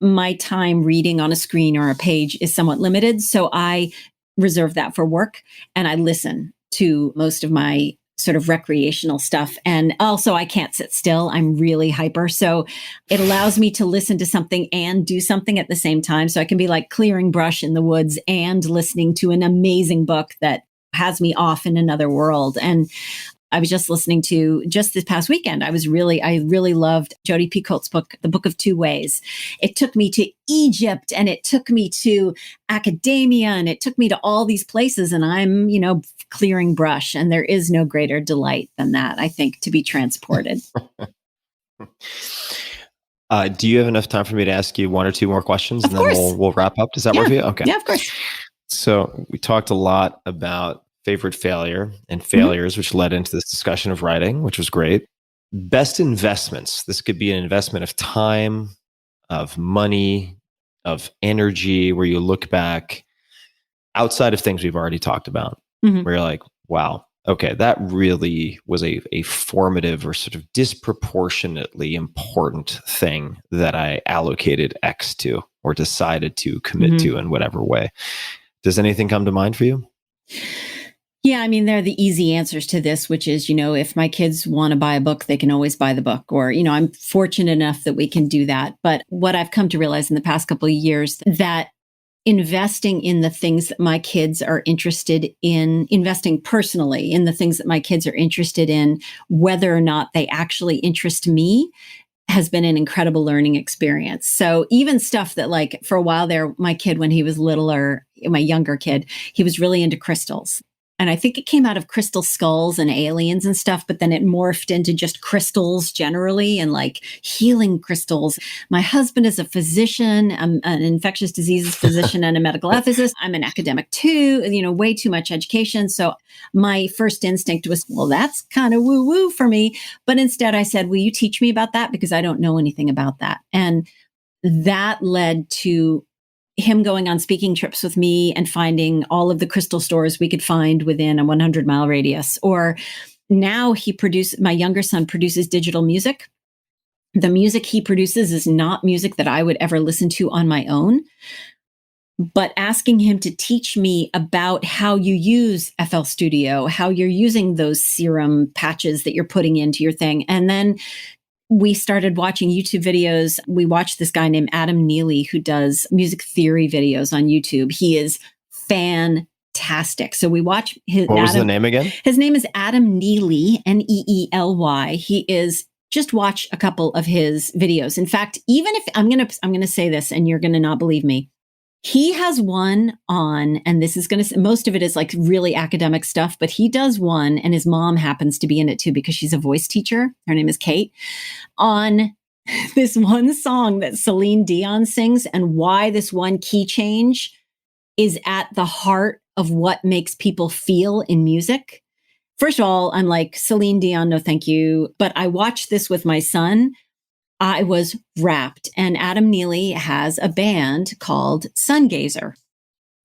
my time reading on a screen or a page is somewhat limited. So I reserve that for work and I listen to most of my sort of recreational stuff. And also, I can't sit still. I'm really hyper. So it allows me to listen to something and do something at the same time. So I can be like clearing brush in the woods and listening to an amazing book that has me off in another world. And I was just listening to just this past weekend. I really loved Jodi Picoult's book, The Book of Two Ways. It took me to Egypt and it took me to academia and it took me to all these places. And I'm, clearing brush. And there is no greater delight than that, I think, to be transported. Do you have enough time for me to ask you one or two more questions and then we'll wrap up? Does that work for you? Okay. Yeah, of course. So we talked a lot about favorite failure and failures, which led into this discussion of writing, which was great. Best investments. This could be an investment of time, of money, of energy, where you look back outside of things we've already talked about, where you're like, wow, okay, that really was a formative or sort of disproportionately important thing that I allocated X to or decided to commit to in whatever way. Does anything come to mind for you? Yeah, I mean, there are the easy answers to this, which is, if my kids want to buy a book, they can always buy the book. Or, I'm fortunate enough that we can do that. But what I've come to realize in the past couple of years, that investing in the things that my kids are interested in, investing personally in the things that my kids are interested in, whether or not they actually interest me, has been an incredible learning experience. So even stuff that, like, for a while there, my kid, when he was littler, my younger kid, he was really into crystals. And I think it came out of crystal skulls and aliens and stuff, but then it morphed into just crystals generally and like healing crystals. My husband is a physician. I'm an infectious diseases physician and a medical ethicist. I'm an academic too, way too much education. So my first instinct was, well, that's kind of woo woo for me. But instead I said, will you teach me about that? Because I don't know anything about that. And that led to him going on speaking trips with me and finding all of the crystal stores we could find within a 100-mile radius. Or now my younger son produces digital music. The music he produces is not music that I would ever listen to on my own. But asking him to teach me about how you use FL Studio, how you're using those serum patches that you're putting into your thing. And then we started watching YouTube videos. We watched this guy named Adam Neely who does music theory videos on YouTube. He is fantastic. So we watch his. What was the name again? His name is Adam Neely, Neely. He is. Just watch a couple of his videos. In fact, even if I'm gonna say this, and you're gonna not believe me. He has one on, and this is most of it is like really academic stuff, but he does one, and his mom happens to be in it too because she's a voice teacher. Her name is Kate, on this one song that Celine Dion sings and why this one key change is at the heart of what makes people feel in music. First of all, I'm like, Celine Dion, no thank you. But I watched this with my son. I was rapt. And Adam Neely has a band called Sungazer.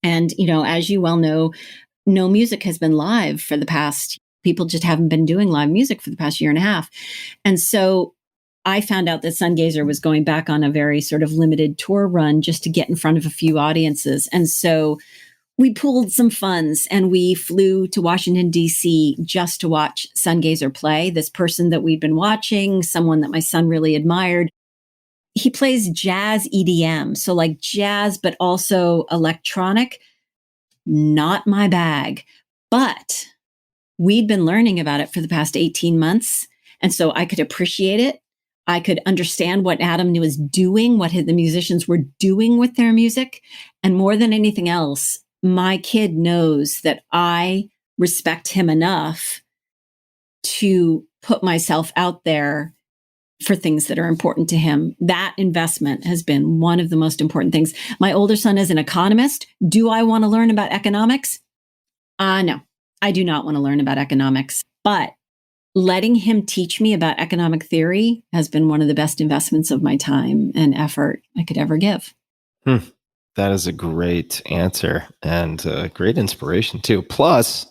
And, as you well know, no music has been live for the past, people just haven't been doing live music for the past year and a half. And so I found out that Sungazer was going back on a very sort of limited tour run just to get in front of a few audiences. And so we pooled some funds and we flew to Washington, D.C. just to watch Sungazer play. This person that we'd been watching, someone that my son really admired. He plays jazz EDM. So like jazz, but also electronic. Not my bag. But we'd been learning about it for the past 18 months. And so I could appreciate it. I could understand what Adam was doing, what the musicians were doing with their music. And more than anything else, my kid knows that I respect him enough to put myself out there for things that are important to him. That investment has been one of the most important things. My older son is an economist. Do I want to learn about economics? No, I do not want to learn about economics. But letting him teach me about economic theory has been one of the best investments of my time and effort I could ever give. That is a great answer and a great inspiration too. Plus,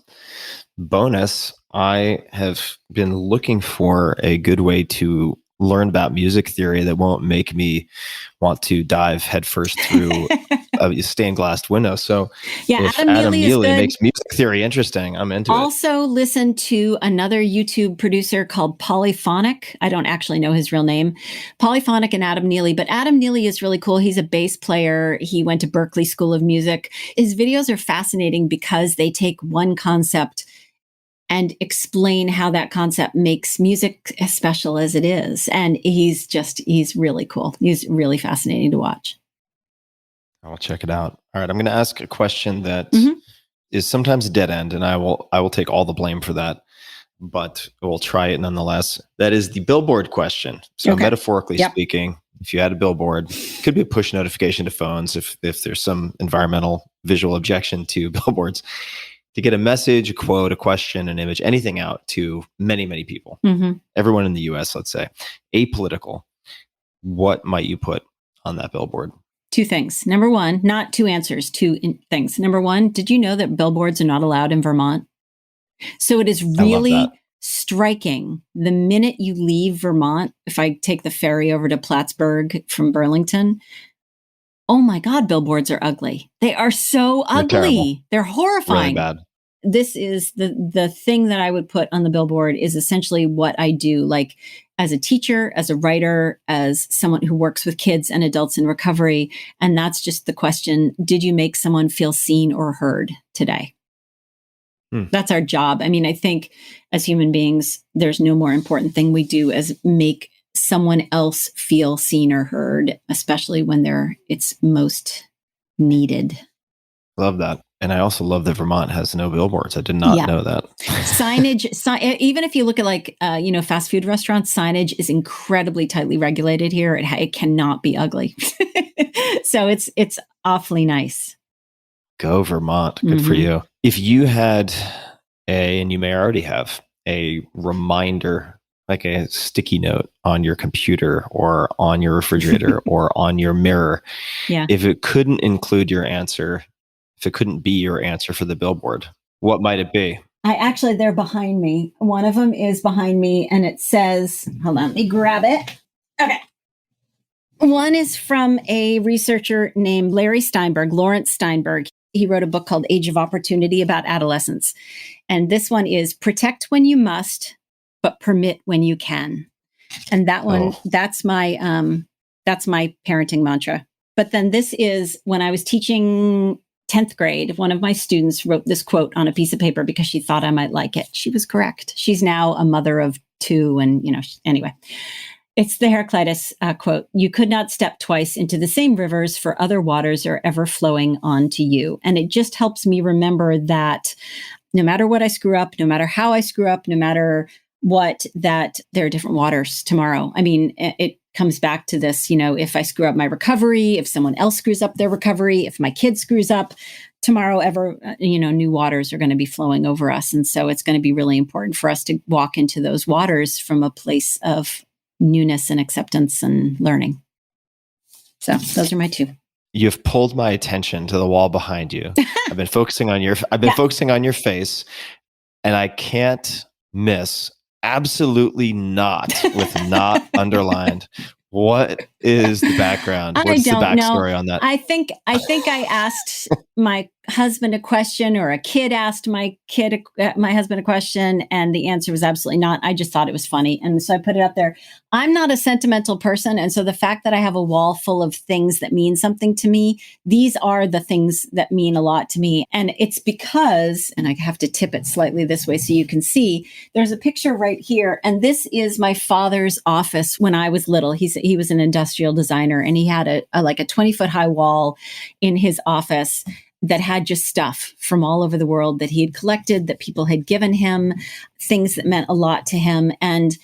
bonus, I have been looking for a good way to learn about music theory that won't make me want to dive headfirst through a stained glass window. So Yeah, if Adam Adam Neely is Neely good. makes music theory interesting, I'm into it. Also, listen to another YouTube producer called Polyphonic. I don't actually know his real name. Polyphonic and Adam Neely. But Adam Neely is really cool. He's a bass player. He went to Berklee School of Music. His videos are fascinating because they take one concept and explain how that concept makes music as special as it is. And he's really cool. He's really fascinating to watch. I'll check it out. All right. I'm going to ask a question that Mhm. is sometimes a dead end, and I will take all the blame for that, but we'll try it nonetheless. That is the billboard question. So Okay. metaphorically Yep. speaking, if you had a billboard, it could be a push notification to phones if there's some environmental visual objection to billboards, to get a message, a quote, a question, an image, anything out to many, many people, everyone in the US, let's say, apolitical, what might you put on that billboard? Two things. Number one, not two answers, things. Number one, did you know that billboards are not allowed in Vermont? So it is really striking the minute you leave Vermont. If I take the ferry over to Plattsburgh from Burlington, oh my God, billboards are ugly. They are so ugly. They're horrifying. Really bad. This is the thing that I would put on the billboard is essentially what I do, like as a teacher, as a writer, as someone who works with kids and adults in recovery. And that's just the question. Did you make someone feel seen or heard today? That's our job. I mean, I think as human beings, there's no more important thing we do as make someone else feel seen or heard, especially when it's most needed. Love that. And I also love that Vermont has no billboards. I did not know that. Signage, even if you look at fast food restaurants, signage is incredibly tightly regulated here. It cannot be ugly. So it's awfully nice. Go Vermont. Good for you. If you had and you may already have a reminder, like a sticky note on your computer or on your refrigerator or on your mirror, if it couldn't include your answer, if it couldn't be your answer for the billboard, what might it be? They're behind me. One of them is behind me and it says, hold on, let me grab it. Okay. One is from a researcher named Lawrence Steinberg. He wrote a book called Age of Opportunity about adolescence. And this one is protect when you must, but permit when you can. And that one, that's my parenting mantra. But then this is when I was teaching 10th grade, one of my students wrote this quote on a piece of paper because she thought I might like it. She was correct. She's now a mother of 2. And, anyway, it's the Heraclitus quote. You could not step twice into the same rivers, for other waters are ever flowing onto you. And it just helps me remember that no matter what I screw up, no matter how I screw up, no matter what, that there are different waters tomorrow. I mean, it comes back to this, if I screw up my recovery, if someone else screws up their recovery, if my kid screws up, tomorrow new waters are going to be flowing over us. And so it's going to be really important for us to walk into those waters from a place of newness and acceptance and learning. So those are my 2. You've pulled my attention to the wall behind you. I've been focusing on your face, and I can't miss. Absolutely not, with not underlined. What is the background? What's the backstory on that? I think I asked my husband a question, or a kid asked my husband a question, and the answer was absolutely not. I just thought it was funny, and so I put it up there. I'm not a sentimental person, and so the fact that I have a wall full of things that mean something to me, these are the things that mean a lot to me. And it's because, and I have to tip it slightly this way so you can see, there's a picture right here, and this is my father's office when I was little. He was an industrial designer, and he had a 20-foot high wall in his office that had just stuff from all over the world that he had collected, that people had given him, things that meant a lot to him. And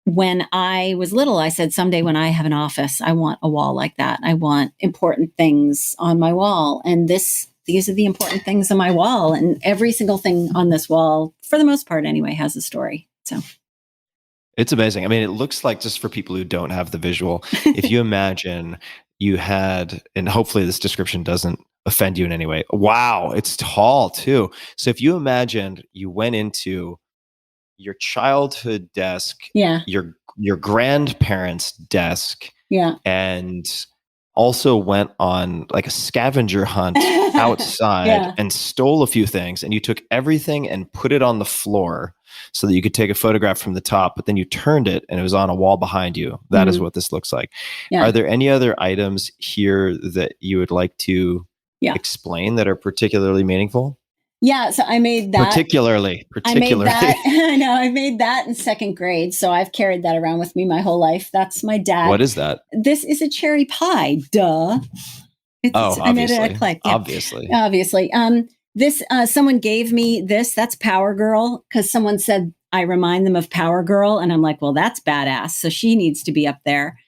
when I was little, I said, someday when I have an office, I want a wall like that. I want important things on my wall. And these are the important things on my wall. And every single thing on this wall, for the most part anyway, has a story. So it's amazing. I mean, it looks like, just for people who don't have the visual, if you imagine you had, and hopefully this description doesn't offend you in any way. Wow, it's tall too. So if you imagined you went into your childhood desk, your your grandparents' desk Yeah. and also went on like a scavenger hunt outside Yeah. and stole a few things, and you took everything and put it on the floor so that you could take a photograph from the top, but then you turned it and it was on a wall behind you. That is what this looks like. Yeah. Are there any other items here that you would like to explain that are particularly meaningful? Yeah, so I made that. Particularly. I made that. I know. I made that in second grade, so I've carried that around with me my whole life. That's my dad. What is that? This is a cherry pie. Duh. Obviously. I made it at Clay. Yeah. Obviously. This someone gave me this. That's Power Girl, because someone said I remind them of Power Girl, and I'm like, well, that's badass. So she needs to be up there.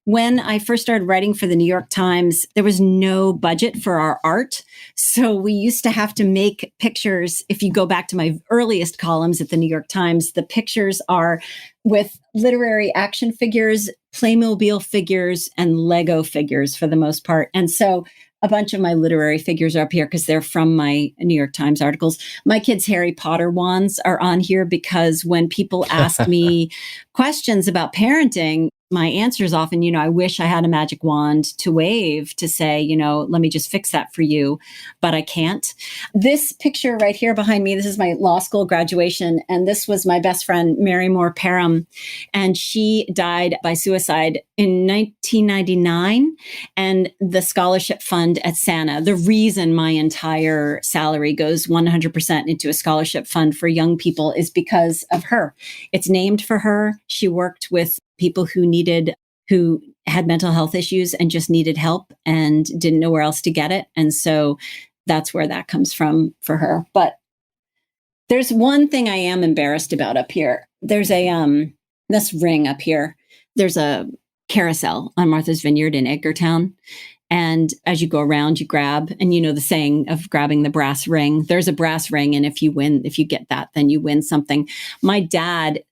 When I first started writing for the New York Times, there was no budget for our art. So we used to have to make pictures. If you go back to my earliest columns at the New York Times, the pictures are with literary action figures, Playmobil figures, and Lego figures for the most part. And so a bunch of my literary figures are up here because they're from my New York Times articles. My kids' Harry Potter wands are on here because when people ask me questions about parenting, my answer is often, I wish I had a magic wand to wave to say, let me just fix that for you, but I can't. This picture right here behind me, this is my law school graduation. And this was my best friend, Mary Moore Parham. And she died by suicide in 1999. And the scholarship fund at SANA, the reason my entire salary goes 100% into a scholarship fund for young people is because of her. It's named for her. She worked with people who had mental health issues and just needed help and didn't know where else to get it. And so that's where that comes from for her. But there's one thing I am embarrassed about up here. There's this ring up here. There's a carousel on Martha's Vineyard in Edgartown. And as you go around, you grab, and the saying of grabbing the brass ring, there's a brass ring. And if you get that, then you win something. My dad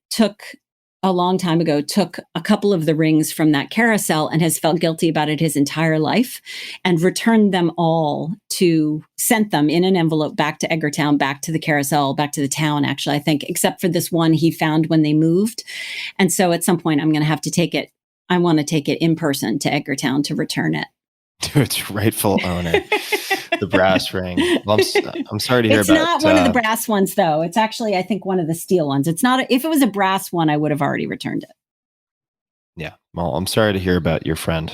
a long time ago, took a couple of the rings from that carousel and has felt guilty about it his entire life and returned them all sent them in an envelope back to Edgartown, back to the carousel, back to the town, actually, I think, except for this one he found when they moved. And so at some point I'm going to have to take it. I want to take it in person to Edgartown to return it. To its rightful owner, the brass ring. Well, I'm sorry to hear about it. It's not one of the brass ones, though. It's actually, I think, one of the steel ones. It's not. If it was a brass one, I would have already returned it. Yeah. Well, I'm sorry to hear about your friend.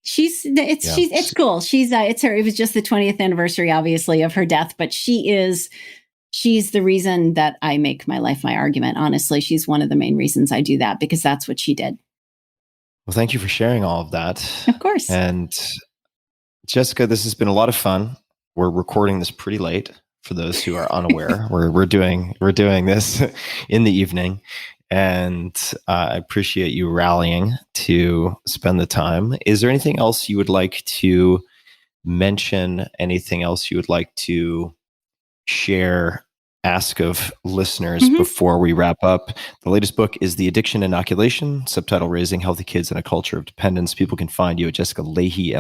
It's cool. It's her. It was just the 20th anniversary, obviously, of her death, but she's the reason that I make my life my argument. Honestly, she's one of the main reasons I do that, because that's what she did. Well, thank you for sharing all of that. Of course. And Jessica, this has been a lot of fun. We're recording this pretty late for those who are unaware. we're doing this in the evening, and I appreciate you rallying to spend the time. Is there anything else you would like to mention? Anything else you would like to share? Ask of listeners before we wrap up. The latest book is The Addiction Inoculation, subtitle Raising Healthy Kids in a Culture of Dependence. People can find you at Jessica Lahey,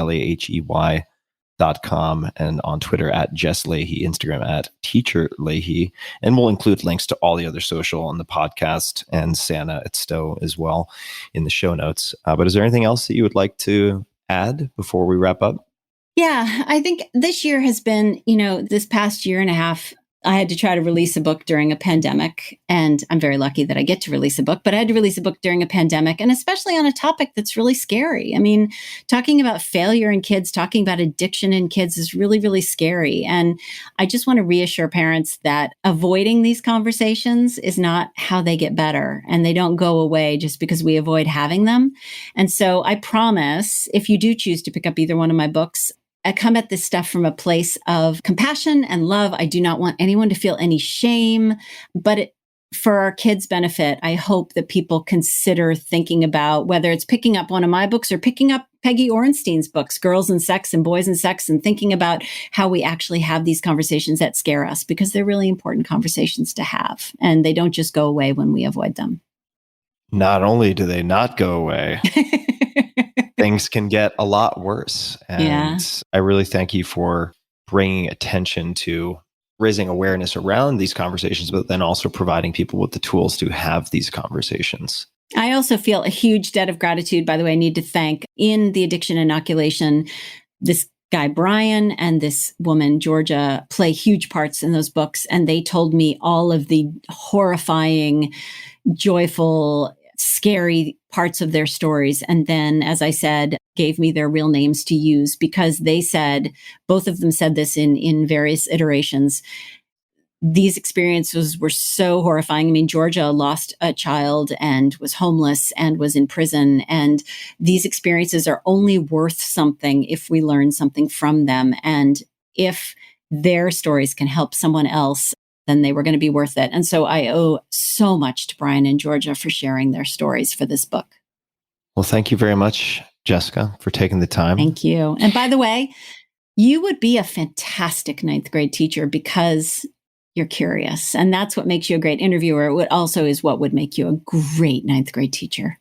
LAHEY.com, and on Twitter at Jess Lahey, Instagram at Teacher Lahey. And we'll include links to all the other social on the podcast and Santa at Stowe as well in the show notes. But is there anything else that you would like to add before we wrap up? Yeah, I think this year has been, this past year and a half, I had to try to release a book during a pandemic, and I'm very lucky that I get to release a book, but I had to release a book during a pandemic, and especially on a topic that's really scary. I mean, talking about failure in kids, talking about addiction in kids is really, really scary. And I just want to reassure parents that avoiding these conversations is not how they get better, and they don't go away just because we avoid having them. And so I promise, if you do choose to pick up either one of my books, I come at this stuff from a place of compassion and love. I do not want anyone to feel any shame, but for our kids' benefit, I hope that people consider thinking about whether it's picking up one of my books or picking up Peggy Orenstein's books, Girls and Sex and Boys and Sex, and thinking about how we actually have these conversations that scare us, because they're really important conversations to have, and they don't just go away when we avoid them. Not only do they not go away, things can get a lot worse. And I really thank you for bringing attention to raising awareness around these conversations, but then also providing people with the tools to have these conversations. I also feel a huge debt of gratitude. By the way, I need to thank in the addiction inoculation, this guy, Brian, and this woman, Georgia, play huge parts in those books. And they told me all of the horrifying, joyful, scary parts of their stories. And then, as I said, gave me their real names to use because they said, both of them said this in various iterations. These experiences were so horrifying. I mean, Georgia lost a child and was homeless and was in prison. And these experiences are only worth something if we learn something from them. And if their stories can help someone else, then they were going to be worth it. And so I owe so much to Brian and Georgia for sharing their stories for this book. Well, thank you very much, Jessica, for taking the time. Thank you. And by the way, you would be a fantastic ninth grade teacher because you're curious. And that's what makes you a great interviewer. It also is what would make you a great ninth grade teacher.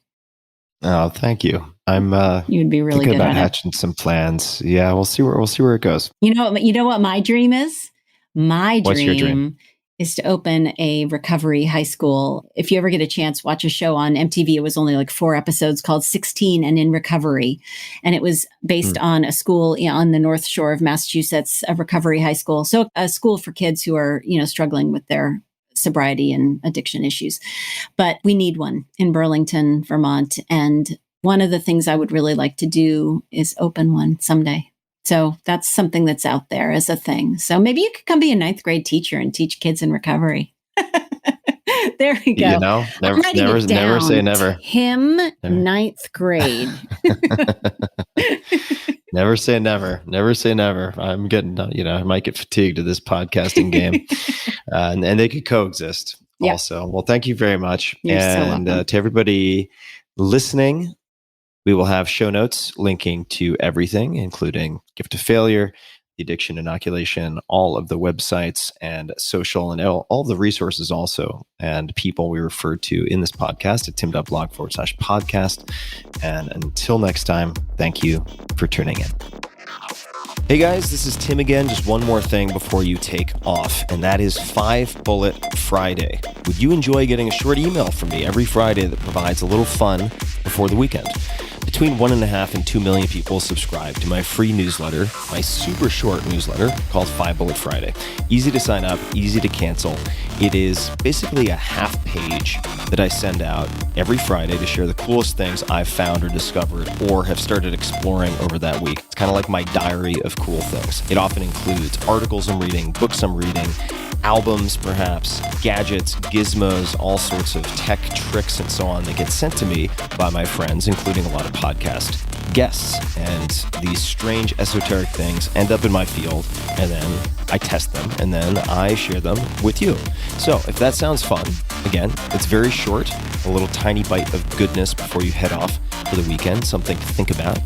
Oh, thank you. I'm you'd be really thinking good about at hatching some plans. Yeah, we'll see where it goes. You know what my dream is? What's your dream? Is to open a recovery high school. If you ever get a chance, watch a show on MTV. It was only like 4 episodes called 16 and in Recovery. And it was based on a school on the North Shore of Massachusetts, a recovery high school. So a school for kids who are, struggling with their sobriety and addiction issues. But we need one in Burlington, Vermont. And one of the things I would really like to do is open one someday. So that's something that's out there as a thing. So maybe you could come be a ninth grade teacher and teach kids in recovery. There we go. Never say never. Him, ninth grade. Never say never. Never say never. I'm getting, I might get fatigued of this podcasting game. And they could coexist also. Well, thank you very much. You're so welcome. To everybody listening, we will have show notes linking to everything, including Gift of Failure, the Addiction Inoculation, all of the websites and social and all the resources also and people we referred to in this podcast at tim.blog/podcast. And until next time, thank you for tuning in. Hey guys, this is Tim again. Just one more thing before you take off, and that is 5 Bullet Friday. Would you enjoy getting a short email from me every Friday that provides a little fun before the weekend? Between 1.5 and 2 million people subscribe to my free newsletter, my super short newsletter called 5 Bullet Friday. Easy to sign up, easy to cancel. It is basically a half page that I send out every Friday to share the coolest things I've found or discovered or have started exploring over that week. It's kind of like my diary of cool things. It often includes articles I'm reading, books I'm reading, albums perhaps, gadgets, gizmos, all sorts of tech tricks and so on that get sent to me by my friends, including a lot of podcast guests. And these strange esoteric things end up in my field, and then I test them, and then I share them with you. So if that sounds fun, again, it's very short, a little tiny bite of goodness before you head off for the weekend, something to think about.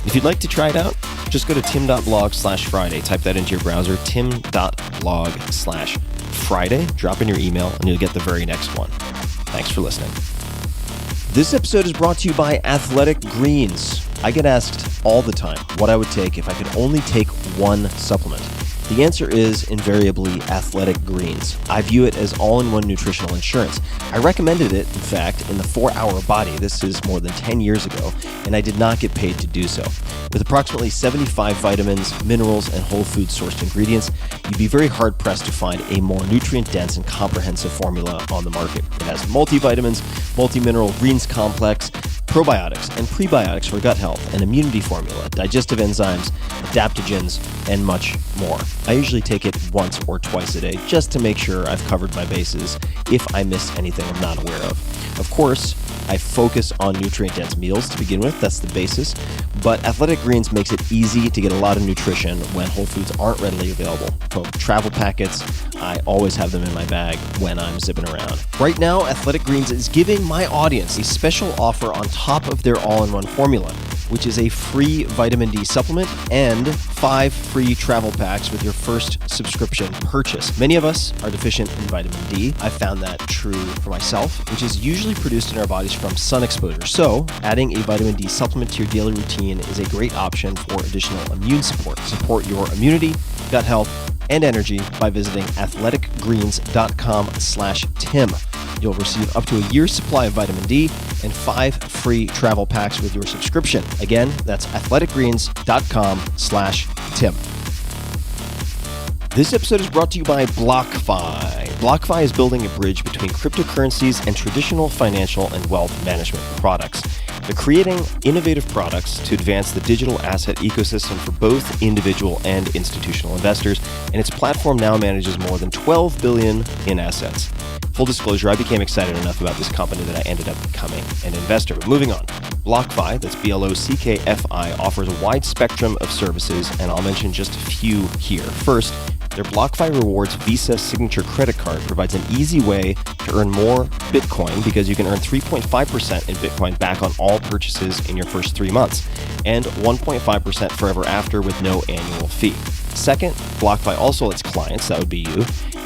If you'd like to try it out, just go to tim.blog/Friday. Type that into your browser, tim.blog/Friday. Drop in your email, and you'll get the very next one. Thanks for listening. This episode is brought to you by Athletic Greens. I get asked all the time what I would take if I could only take one supplement. The answer is invariably Athletic Greens. I view it as all-in-one nutritional insurance. I recommended it, in fact, in the 4-Hour Body. This is more than 10 years ago, and I did not get paid to do so. With approximately 75 vitamins, minerals, and whole food sourced ingredients, you'd be very hard-pressed to find a more nutrient-dense and comprehensive formula on the market. It has multivitamins, multi-mineral greens complex, probiotics and prebiotics for gut health, an immunity formula, digestive enzymes, adaptogens, and much more. I usually take it once or twice a day just to make sure I've covered my bases if I missed anything I'm not aware of. Of course, I focus on nutrient-dense meals to begin with. That's the basis. But Athletic Greens makes it easy to get a lot of nutrition when whole foods aren't readily available. From travel packets, I always have them in my bag when I'm zipping around. Right now, Athletic Greens is giving my audience a special offer on top of their all-in-one formula, which is a free vitamin D supplement and 5 free travel packs with your first subscription purchase. Many of us are deficient in vitamin D. I found that true for myself, which is usually produced in our bodies from sun exposure. So, adding a vitamin D supplement to your daily routine is a great option for additional immune support. Support your immunity, gut health, and energy by visiting athleticgreens.com/Tim. You'll receive up to a year's supply of vitamin D and 5 free travel packs with your subscription. Again, that's athleticgreens.com/Tim. This episode is brought to you by BlockFi. BlockFi is building a bridge between cryptocurrencies and traditional financial and wealth management products. They're creating innovative products to advance the digital asset ecosystem for both individual and institutional investors, and its platform now manages more than $12 billion in assets. Full disclosure, I became excited enough about this company that I ended up becoming an investor. But moving on, BlockFi, that's BLOCKFI, offers a wide spectrum of services, and I'll mention just a few here. First, their BlockFi Rewards Visa Signature Credit Card provides an easy way to earn more Bitcoin because you can earn 3.5% in Bitcoin back on all purchases in your first 3 months, and 1.5% forever after with no annual fee. Second, BlockFi also lets clients, that would be you,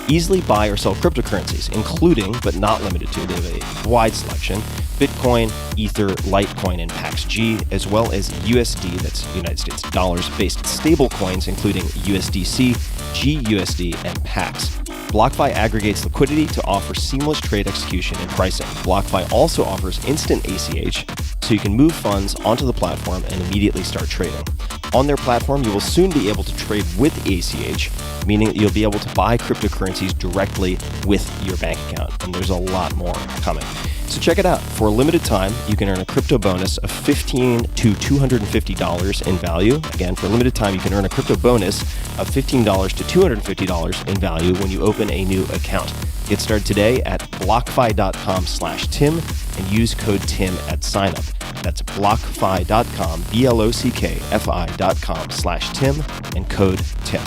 easily buy or sell cryptocurrencies, including, but not limited to, they have a wide selection, Bitcoin, Ether, Litecoin, and PaxG, as well as USD, that's United States dollars-based stable coins, including USDC, GUSD, and PAX. BlockFi aggregates liquidity to offer seamless trade execution and pricing. BlockFi also offers instant ACH, so you can move funds onto the platform and immediately start trading. On their platform, you will soon be able to trade with ACH, meaning that you'll be able to buy cryptocurrencies directly with your bank account, and there's a lot more coming. So check it out. For a limited time, you can earn a crypto bonus of $15 to $250 in value. Again, for a limited time, you can earn a crypto bonus of $15 to $250 in value when you open a new account. Get started today at blockfi.com/Tim and use code TIM at signup. That's blockfi.com, BLOCKFI.com/Tim and code TIM.